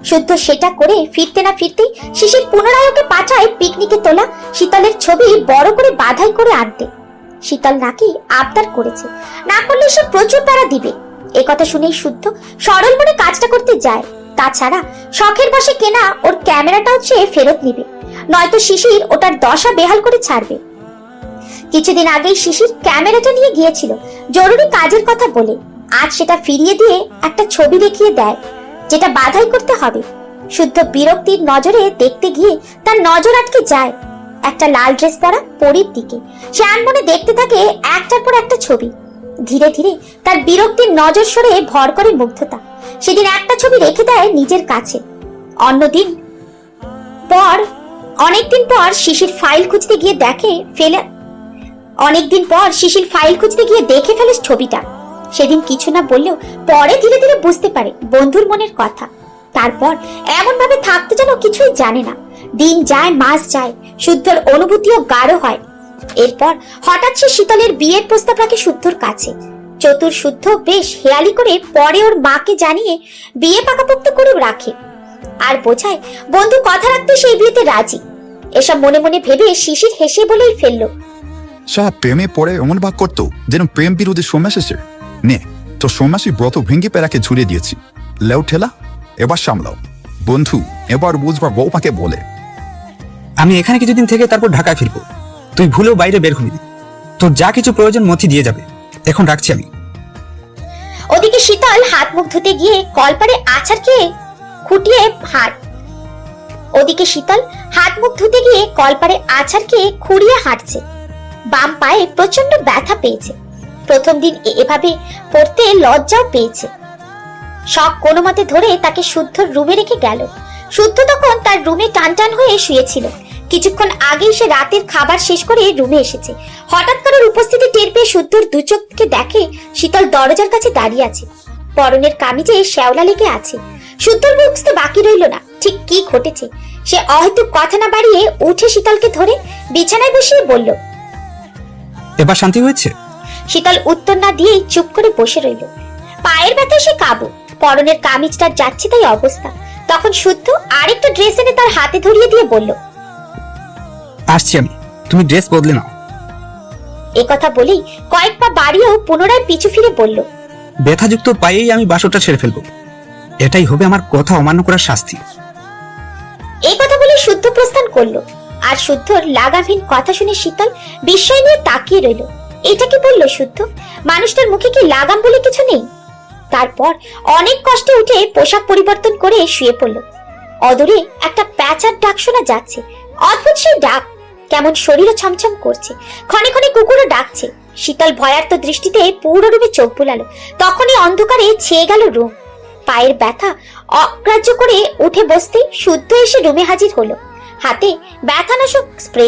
শুদ্ধ সেটা করে ফিরতে না ফিরতেই শিশির পুনরায় ওকে পাঠায় পিকনিকে তোলা শীতলের ছবি বড় করে বাধাই করে আনতে। শীতল নাকি আবদার করেছে, না করলে সে প্রচুর প্যারা দিবে। একথা শুনেই শুদ্ধ সরল মনে কাজটা করতে যায়। তাছাড়া শখের বসে কেনা ওর ক্যামেরাটাও সে ফেরত নিবে, নয়তো শিশির ওটার দশা বেহাল করে ছাড়বে। কিছুদিন আগেই শিশির ক্যামেরাটা নিয়ে গিয়েছিল জরুরি কাজের কথা বলে। আজ সেটা ফিরিয়ে দিয়ে একটা ছবি দেখিয়ে দেয়, যেটা বাধাই করতে হবে। শুদ্ধ বিরক্তির নজরে দেখতে গিয়ে তার নজর আটকে যায় একটা লাল ড্রেস পরা পরীর দিকে। সে আনমনে দেখতে থাকে একটার পর একটা ছবি। ধীরে ধীরে তার বিরক্তির নজর সরে ভর করে মুগ্ধতা। সেদিন একটা ছবি রেখে দেয় নিজের কাছে। অনেকদিন পর শিশির ফাইল খুঁজতে গিয়ে দেখে ফেলে ছবিটা। সেদিন কিছু না বললেও পরে ধীরে ধীরে বুঝতে পারে বন্ধুর মনের কথা। তারপর এমন ভাবে থাকতে যেন কিছুই জানে না। দিন যায়, মাস যায়, শুদ্ধর অনুভূতিও গাঢ় হয়। এরপর হঠাৎ সে শীতলের বিয়ের প্রস্তাব রাখে শুদ্ধর কাছে। চতুর শুদ্ধ বেশ হেয়ালি করে পরে ওর মাকে জানিয়ে বিয়ে পাকাপোক্ত করে রাখে, আর বোঝায় বন্ধু কথা রাখতে সেই বিয়েতে রাজি। এসব মনে মনে ভেবে শিশির হেসে বলেই ফেললো, প্রেমে পড়ে এমন ভাগ করতো যেন প্রেম বিরোধী সন্ন্যাস এসে। নে, তো সন্ন্যাসী ব্রত ভেঙে পেরাকে ঝুলিয়ে দিয়েছি। লেও ঠেলা, এবার সামলাও। বন্ধু, এবার বুঝবা বৌমাকে বলে। আমি এখানে কিছুদিন থেকে তারপর ঢাকায় ফিরবো। তুই ভুলেও বাইরে বের হবি না। তোর যা কিছু প্রয়োজন মথি দিয়ে যাবে। এখন রাখছি আমি। ওদিকে শীতল হাত মুখ ধুতে গিয়ে কলপারে আছাড় খেয়ে খুঁটিয়ে খুঁড়িয়ে হাঁটছে। বাম পায়ে প্রচন্ড ব্যথা পেয়েছে। প্রথম দিন এভাবে পড়তে লজ্জাও পেয়েছে। শখ কোনো মতে ধরে তাকে শুদ্ধর রুমে রেখে গেল। শুদ্ধ তখন তার রুমে টান হয়ে শুয়েছিল। কিছুক্ষণ আগেই সে রাতের খাবার শেষ করে রুমে এসেছে। হঠাৎ কারোর উপস্থিতি টের পেয়ে শুদ্ধর দু চোখকে দেখে শীতল দরজার কাছে দাঁড়িয়ে আছে। পরনের কামিজে শ্যাওলা লেগে আছে। শুদ্ধর বুঝতে বাকি রইল না ঠিক কি ঘটেছে। সে অহেতুক কথা না বাড়িয়ে উঠে শীতলকে ধরে বিছানায় বসিয়ে বলল, এবার শান্তি হয়েছে? শীতল উত্তর না দিয়েই চুপ করে বসে রইল। পায়ের ব্যথায় সে কাবু, পরনের কামিজটা যাচ্ছে তাই অবস্থা। তখন শুদ্ধ আরেকটা ড্রেস এনে তার হাতে ধরিয়ে দিয়ে বলল, আসছি আমি, তুমি ড্রেস বদলে নাও। এ কথা বলেই কয়েক পা বাড়িয়েও পুনরায় পিছু ফিরে বলল, ব্যথাযুক্ত পায়েই আমি বাসরটা ছেড়ে ফেলবো। এটাই হবে আমার কথা অমান্য করার শাস্তি। এই কথা বলে শুদ্ধ প্রস্থান করলো। আর শুদ্ধর লাগামহীন কথা শুনে শীতল বিস্ময় নিয়ে তাকিয়ে রইল। এটা কি বললো শুদ্ধ? মানুষটার মুখে কি লাগাম বলে কিছু নেই? তারপর অনেক কষ্টে উঠে পোশাক পরিবর্তন করে শুয়ে পড়ল। অদূরে একটা প্যাঁচার ডাক শোনা যাচ্ছে। অদ্ভুত সেই ডাক, কেমন শরীরে ছমছম করছে। ক্ষণে ক্ষণে কুকুরও ডাকছে। শীতল ভয়ার্ত দৃষ্টিতে পুরো রুমে চোখ বুলালো। তখনই অন্ধকারে ছেয়ে গেল রুম। পায়ের ব্যথা অগ্রাহ্য করে উঠে বসতে শুদ্ধ এসে রুমে হাজির হলো। হাতে ব্যথানাশক স্প্রে,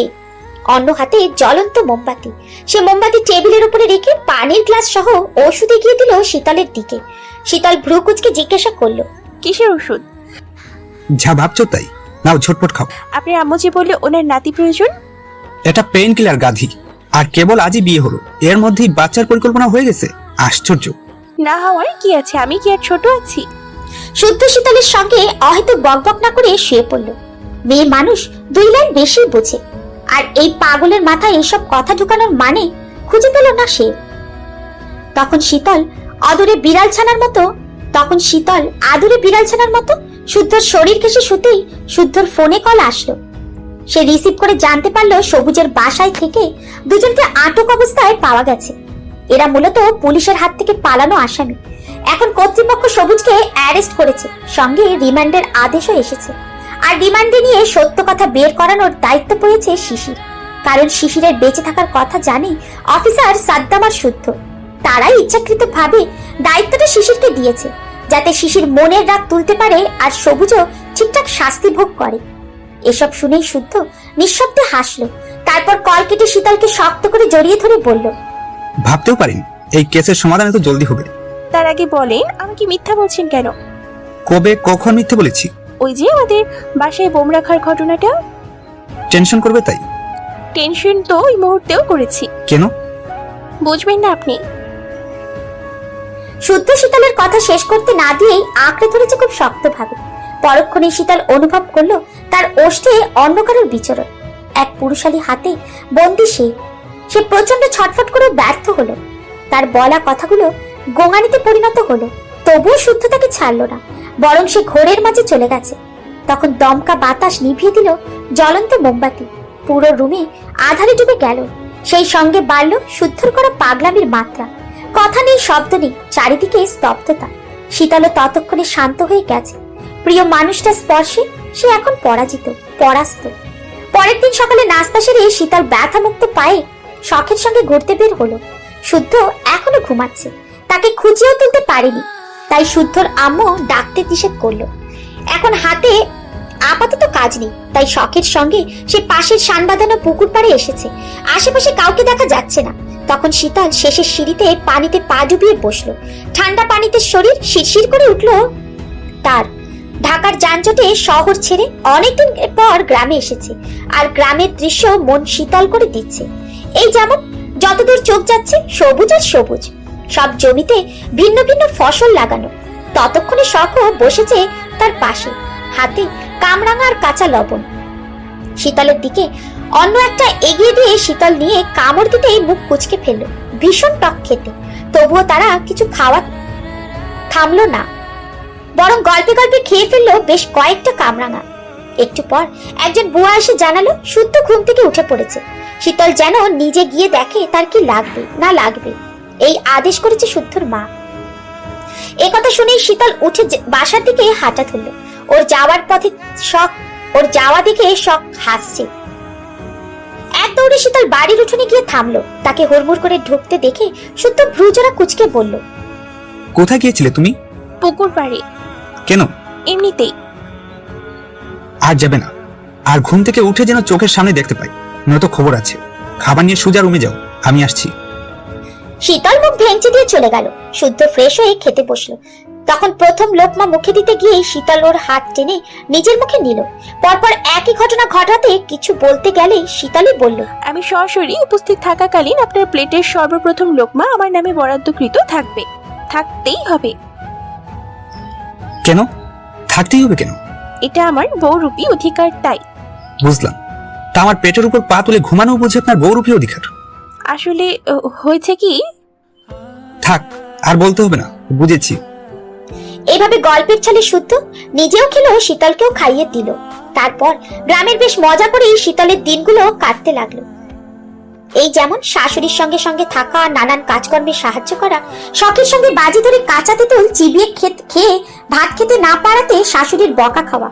অন্য হাতে জ্বলন্ত মোমবাতি। সে মোমবাতি টেবিলের উপরে রেখে পানির গ্লাস সহ ওষুধ এগিয়ে দিল শীতলের দিকে। শীতল ভ্রু কুঁচকে জিজ্ঞাসা করলো, কিসের ওষুধ? যা ভাবছো তাই নাও, ঝটপট খাও। আপনার আম্মু যে বললে ওনার নাতি প্রয়োজন। এটা পেইন কিলার গাধি। আর কেবল আজই বিয়ে হলো, এর মধ্যেই বাচ্চার পরিকল্পনা হয়ে গেছে। আশ্চর্য। না হওয়ার কি আছে, আমি কি আর ছোট আছি? শুদ্ধ শীতলের সঙ্গে অহেতুক বকবক না করে শুয়ে পড়ল। মেয়ে মানুষ 2 লাইন বেশি বোঝে। আর এই পাগলের মাথায় এসব কথা ঢুকানোর মানে খুঁজে পেল না সে। তখন শীতল আদুরে বিড়াল ছানার মতো শুদ্ধর শরীর ঘেঁষে শুতেই শুদ্ধর ফোনে কল আসলো। সে রিসিভ করে জানতে পারলো সবুজের বাসায় থেকে দুজনকে আটক অবস্থায় পাওয়া গেছে। এরা মূলত পুলিশের হাত থেকে পালানো আসামি। এখন কর্তৃপক্ষ সবুজকে অ্যারেস্ট করেছে, সঙ্গে রিমান্ডের আদেশও এসেছে। আর রিমান্ডে নিয়ে সত্য কথা বের করানোর দায়িত্ব পেয়েছে শিশির। কারণ শিশিরের বেঁচে থাকার কথা জানে অফিসার সাদ্দাম আর শুদ্ধ। তারাই ইচ্ছাকৃতভাবে দায়িত্বটা শিশিরকে দিয়েছে, যাতে শিশির মনের রাগ তুলতে পারে আর সবুজও ঠিকঠাক শাস্তি ভোগ করে। এসব শুনেই শুদ্ধ নিঃশব্দে হাসলো। তারপর কল কেটে শীতলকে শক্ত করে জড়িয়ে ধরে বলল, ভাবতেও পারিনি এই কেসের সমাধান এত জলদি হবে। তার আগে বলেন, আমাকে মিথ্যা বলছেন কেন? কবে কখন মিথ্যে বলেছি? ওই যে আমাদের বাসায় বোম রাখার ঘটনাটা। টেনশন করবে তাই? টেনশন তো ওই মুহূর্তেও করেছি। কেন বুঝবেন না আপনি? শুদ্ধ শীতলের কথা শেষ করতে না দিয়েই আঁকড়ে ধরেছে খুব শক্তভাবে। পরক্ষণে শীতল অনুভব করলো তার ওষ্ঠে অন্য কারোর বিচরণ। এক পুরুষালী হাতে বন্দি সে প্রচন্ড ছটফট করে ব্যর্থ হলো। তার বলা কথাগুলো গোঙানিতে পরিণত হলো। তবুও শুদ্ধ তাকে ছাড়লো না, বরং সে ঘোরের মাঝে চলে গেছে। তখন দমকা বাতাস নিভিয়ে দিল জ্বলন্ত মোমবাতি। পুরো রুমে আধারে ডুবে গেল। সেই সঙ্গে বাড়ল শুদ্ধর করা পাগলামির মাত্রা। কথা নেই, শব্দ নেই, চারিদিকে স্তব্ধতা। শীতলও ততক্ষণে শান্ত হয়ে গেছে। প্রিয় মানুষটা স্পর্শে সে এখন পরাস্ত। পরের দিন সকালে নাস্তা সেরে শীতল ব্যথা মুক্ত পায়ে শখের সঙ্গে ঘুরতে বের হলো। শুদ্ধ এখনো ঘুমাচ্ছে, তাকে খুঁজেও তুলতে পারেনি। তাই শুদ্ধর আম্মু ডাকতে নিষেধ করলো। এখন হাতে আপাতত কাজ নেই, তাই শখের সঙ্গে সে পাশের শান বাঁধানো পুকুর পাড়ে এসেছে। আশেপাশে কাউকে দেখা যাচ্ছে না। তখন শীতল শেষের সিঁড়িতে পানিতে পা ডুবিয়ে বসলো। ঠান্ডা পানিতে শরীর শিরশির করে উঠলো তার। ঢাকার যানজটে শহর ছেড়ে অনেকদিন পর গ্রামে এসেছে, আর গ্রামের দৃশ্য মন শীতল করে দিচ্ছে। এই যেমন যতদূর চোখ যাচ্ছে সবুজ আর সবুজ, সব জমিতে ভিন্ন ভিন্ন ফসল লাগানো। ততক্ষণে শখও বসেছে তার পাশে, হাতে কামরাঙা আর কাঁচা লবণ। শীতলের দিকে অন্য একটা এগিয়ে দিয়ে শীতল নিয়ে কামড় দিতেই মুখ কুচকে ফেললো। ভীষণ টক খেতে, তবুও তারা কিছু খাওয়া থামলো না, বরং গল্পে গল্পে খেয়ে ফেললো বেশ কয়েকটা কামরাঙা। একটু পর একজন বুয়া এসে জানালো শুদ্ধ ঘুম থেকে উঠে পড়েছে। শীতল যেন নিজে গিয়ে দেখে তার কি লাগবে না লাগবে, এই আদেশ করেছে শুদ্ধর মা। এ কথা শুনেই শীতল উঠে বাসার দিকে হাঁটা ধরল। ওর যাওয়া দিকে শখ হাসছে। এক দৌড়ে শীতল বাড়ির উঠোনে গিয়ে থামলো। তাকে হুড়মুড় করে ঢুকতে দেখে শুদ্ধ ভ্রুজোড়া কুঁচকে বলল, কোথায় গিয়েছিলে তুমি? পুকুর পাড়ে। কেন? এমনিতেই। আর যাবে না, আর ঘুম থেকে উঠে যেন চোখের সামনে দেখতে পাই, নয়তো খবর আছে। খাবার নিয়ে সোজা রুমে যাও, আমি আসছি। শীতল মুখ ভেঙচি দিয়ে চলে গেল। শুদ্ধ ফ্রেশ হয়ে খেতে বসলো। তখন প্রথম লোকমা মুখে দিতে গিয়ে শীতল ওর হাত টেনে নিজের মুখে নিল। পরপর একই ঘটনা ঘটাতে কিছু বলতে গেলে শীতলই বলল, আমি সরাসরি উপস্থিত থাকাকালীন আপনার প্লেটের সর্বপ্রথম লোকমা আমার নামে বরাদ্দকৃত থাকবে, থাকতেই হবে। কেন থাকতেই হবে? কেন? এটা আমার বহুরূপী অধিকার, তাই। বুঝলাম। তা আমার পেটের উপর পা তুলে ঘুমানো বুঝে আপনার বহুরূপী অধিকার? আসলে হয়েছে কি, থাক, আর বলতে হবে না, বুঝেছি। এইভাবে গল্পের ছলে শুদ্ধ নিজেও খেলো, শীতলকেও খাইয়ে দিল। তারপর গ্রামের বেশ মজা করে শীতলের দিনগুলো কাটতে লাগলো। এই যেমন শাশুড়ির সঙ্গে সঙ্গে থাকা, নানান কাজকর্মে সাহায্য করা, শখের সঙ্গে বাজি ধরে কাঁচা তেঁতুল চিবিয়ে খেয়ে ভাত খেতে না পারাতে শাশুড়ির বকা খাওয়া,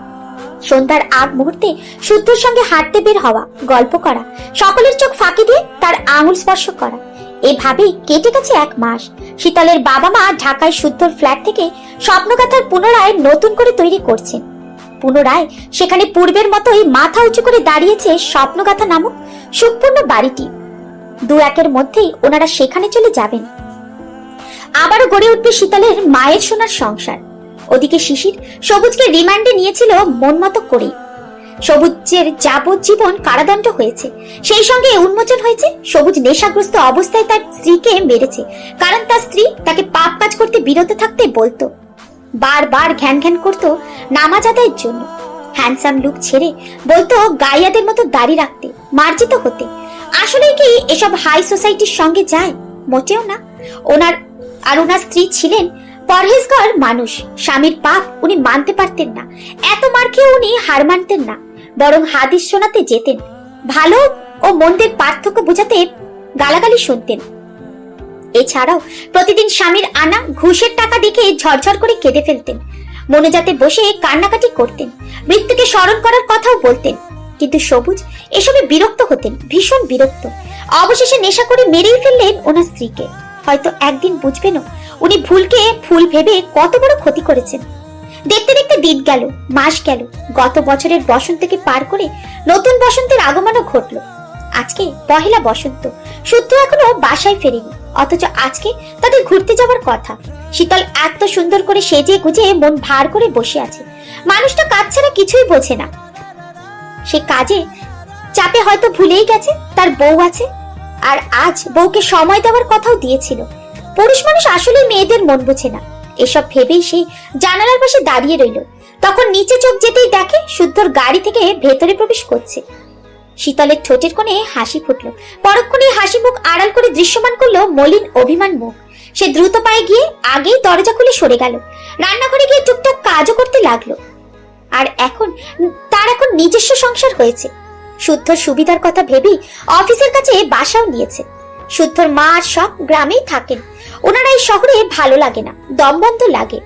সন্ধ্যার আগ মুহূর্তে শুদ্ধর সঙ্গে হাঁটতে বের হওয়া, গল্প করা, সকলের চোখ ফাঁকি দিয়ে তার আঙুল স্পর্শ করা। এভাবেই কেটে গেছে 1 মাস। শীতলের বাবা মা ঢাকায় শুদ্ধর ফ্ল্যাট থেকে স্বপ্নগাথার পুনরায় নতুন করে তৈরি করছেন। পুনরায় সেখানে পূর্বের মতোই মাথা উঁচু করে দাঁড়িয়েছে স্বপ্নগাথা নামক সুখপূর্ণ বাড়িটি। 2-1 মধ্যেই ওনারা সেখানে চলে যাবেন। আবারও গড়ে উঠবে শীতলের মায়ের সোনার সংসার। ওদিকে শিশির সবুজকে রিমান্ডে নিয়েছিল মন মতো করে। সবুজের যাবজ্জীবন কারাদণ্ড হয়েছে। সেই সঙ্গে উন্মোচন হয়েছে সবুজ নেশাগ্রস্ত অবস্থায় তার স্ত্রীকে মেরেছে, কারণ তার স্ত্রী তাকে পাপ কাজ করতে বিরত থাকতে বলতো। বারবার ঘ্যান ঘ্যান করতো নামাজ আদায়ের জন্য। হ্যান্ডসাম লুক ছেড়ে বলতো গাইয়াদের মতো দাড়ি রাখতে, মার্জিত হতে। আসলে কি এসব হাই সোসাইটির সঙ্গে যায়? মোটেও না। ওনার স্ত্রী ছিলেন পরহেজগার মানুষ। স্বামীর পাপ উনি মানতে পারতেন না। এত মার খেয়ে উনি হার মানতেন না, বরং হাদিস শোনাতে যেতেন। ভালো ও মন্দের পার্থক্য বোঝাতে গালাগালি শুনতেন। এছাড়াও প্রতিদিন স্বামীর আনা ঘুষের টাকা দেখে ঝরঝর করে কেঁদে ফেলতেন। মনোজাতে বসে কান্নাকাটি করতেন, মৃত্যুকে স্মরণ করার কথাও বলতেন। কিন্তু সবুজ এসবে বিরক্ত হতেন, ভীষণ বিরক্ত। অবশেষে নেশা করে মেরেই ফেললেন ওনার স্ত্রীকে। হয়তো একদিন বুঝবেন উনি ভুলকে ফুল ভেবে কত বড় ক্ষতি করেছেন। দেখতে দেখতে দিন গেল, মাস গেল। গত বছরের বসন্তকে পার করে নতুন বসন্তের আগমনও ঘটল। আজকে পহেলা বসন্ত। শুদ্ধ এখনো বাসায় ফেরেনি, অথচ আজকে তাদের ঘুরতে যাওয়ার কথা। শীতল এত সুন্দর করে সেজে গুজে মন ভার করে বসে আছে। মানুষটা কাজ ছাড়া কিছুই বোঝে না। সে কাজে চাপে হয়তো ভুলেই গেছে তার বউ আছে, আর আজ বউকে সময় দেওয়ার কথাও দিয়েছিল। পুরুষ মানুষ আসলে মেয়েদের মন বোঝে না। এসব ভেবেই সে জানালার পাশে দাঁড়িয়ে রইল। তখন নিচে চোখ যেতেই দেখে শুদ্ধর গাড়ি থেকে ভেতরে প্রবেশ করছে। শীতলের ঠোঁটের কোণে হাসি ফুটলো। পরক্ষণে হাসি মুখ আড়াল করে দৃশ্যমান করলো মলিন অভিমান মুখ। সে দ্রুত পায়ে গিয়ে আগেই দরজা খুলে সরে গেল। রান্নাঘরে গিয়ে টুকটাক কাজও করতে লাগলো। আর তার এখন নিজস্ব সংসার হয়েছে। শুদ্ধর সুবিধার কথা ভেবেই অফিসের কাছে বাসাও নিয়েছে। শুদ্ধর মা আর সব গ্রামেই থাকেন। ওনারা এই শহরে ভালো লাগে না, দমবন্ধ লাগে।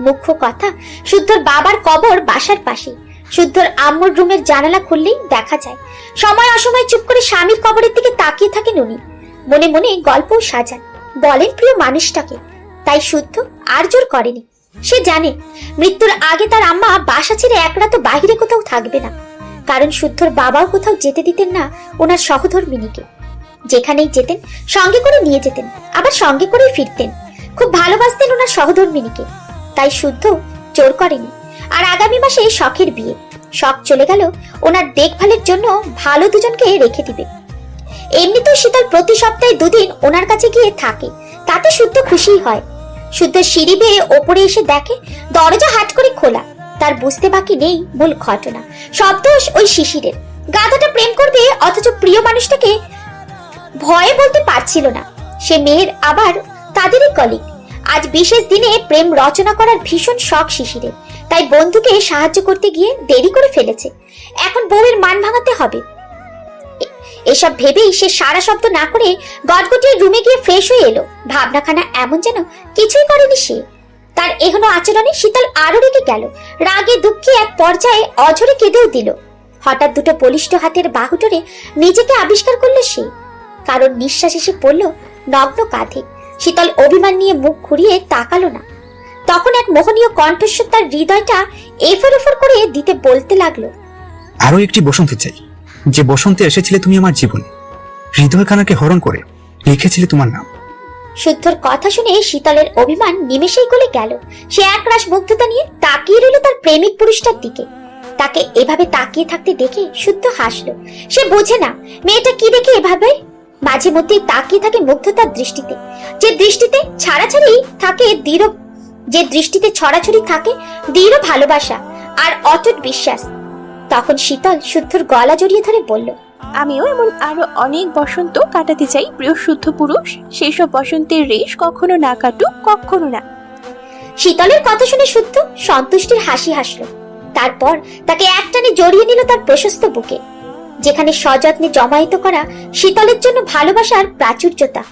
মুখ্য কথা, শুদ্ধর বাবার কবর বাসার পাশে। শুদ্ধর আম্মুর রুমের জানালা খুললেই দেখা যায়। সময় অসময় চুপ করে স্বামীর কবরের দিকে তাকিয়ে থাকেন উনি। মনে মনে গল্পও সাজান, বলেন প্রিয় মানুষটাকে। তাই শুদ্ধ আর জোর করেনি। সে জানে মৃত্যুর আগে তার আম্মা বাসা ছেড়ে এক রাতও বাহিরে কোথাও থাকবে না, কারণ শুদ্ধর বাবাও কোথাও যেতে দিতেন না ওনার সহধর্মিনীকে। যেখানেই যেতেন সঙ্গে করে নিয়ে যেতেন, আবার সঙ্গে করে ফিরতেন। খুব ভালোবাসতেন ওনার সহধর্মিনীকে, তাই শুদ্ধ জোর করেনি। আর আগামী মাসে শখের বিয়ে। শখ চলে গেল ওনার দেখভালের জন্য ভালো দুজনকে রেখে দিবে। এমনিতেও শীতল প্রতি সপ্তাহে 2 দিন ওনার কাছে গিয়ে থাকে, তাতে শুদ্ধ খুশি হয়। শুদ্ধ সিঁড়ি বেয়ে ওপরে এসে দেখে দরজা হাট করে খোলা। তার বুঝতে বাকি নেই মূল ঘটনা। সব দোষ ওই শিশিরের। গাধাটা প্রেম করবে, অথচ প্রিয় মানুষটাকে ভয়ে বলতে পারছিল না। সে মেয়ের আবার তাদেরই কলিগ। আজ বিশেষ দিনে প্রেম রচনা করার ভীষণ শখ শিশিরের, তাই বন্ধুকে সাহায্য করতে গিয়ে দেরি করে ফেলেছে। এখন বউয়ের মান ভাঙাতে হবে। এসব ভেবেই সে সারা শব্দ না করে গটগটিয়ে রুমে গিয়ে ফ্রেশ হয়ে এলো। ভাবনাখানা এমন যেন কিছুই করেনি সে। তার এহনো আচরণে শীতল আরো রেগে গেল। রাগে দুঃখে এক পর্যায়ে অঝরে কেঁদেও দিল। হঠাৎ দুটো বলিষ্ঠ হাতের বাহু ধরে নিজেকে আবিষ্কার করলো সে। কারণ নিঃশ্বাস এসে পড়ল নগ্ন কাঁধে। শীতল অভিমান নিয়ে মুখ ঘুরিয়ে তাকালো না। তখন এক মোহনীয় কণ্ঠস্বর তার হৃদয়টা এফর ওফর করে দিতে বলতে লাগলো, আরো একটি বসন্ত চাই, যে বসন্তে এসেছিলে তুমি আমার জীবনে, হৃদয়খানাকে হরণ করে লিখেছিলে তোমার নাম। শুদ্ধর কথা শুনে শীতলের অভিমান নিমেষেই গলে গেল। সে একরাশ মুগ্ধতা নিয়ে তাকিয়ে রইল তার প্রেমিক পুরুষটার দিকে। তাকে এভাবে তাকিয়ে থাকতে দেখে শুদ্ধ হাসলো। সে বোঝে না মেয়েটা কি দেখে এভাবে মাঝে মধ্যেই তাকিয়ে থাকে মুগ্ধতার দৃষ্টিতে, যে দৃষ্টিতে ছড়াছড়ি থাকে দৃঢ় ভালোবাসা আর অটুট বিশ্বাস। তখন শীতল শুদ্ধর গলা জড়িয়ে ধরে বলল, আমিও এমন আরো অনেক বসন্ত কাটাতে চাই প্রিয় শুদ্ধ পুরুষ। সেই সব বসন্তের রেশ কখনো না কাটুক, কখনো না। শীতলের কথা শুনে শুদ্ধ সন্তুষ্টির হাসি হাসলো। তারপর তাকে একটানে জড়িয়ে নিল তার প্রশস্ত বুকে, যেখানে সযত্নে জমায়েত করা শীতলের জন্য ভালোবাসার প্রাচুর্যতা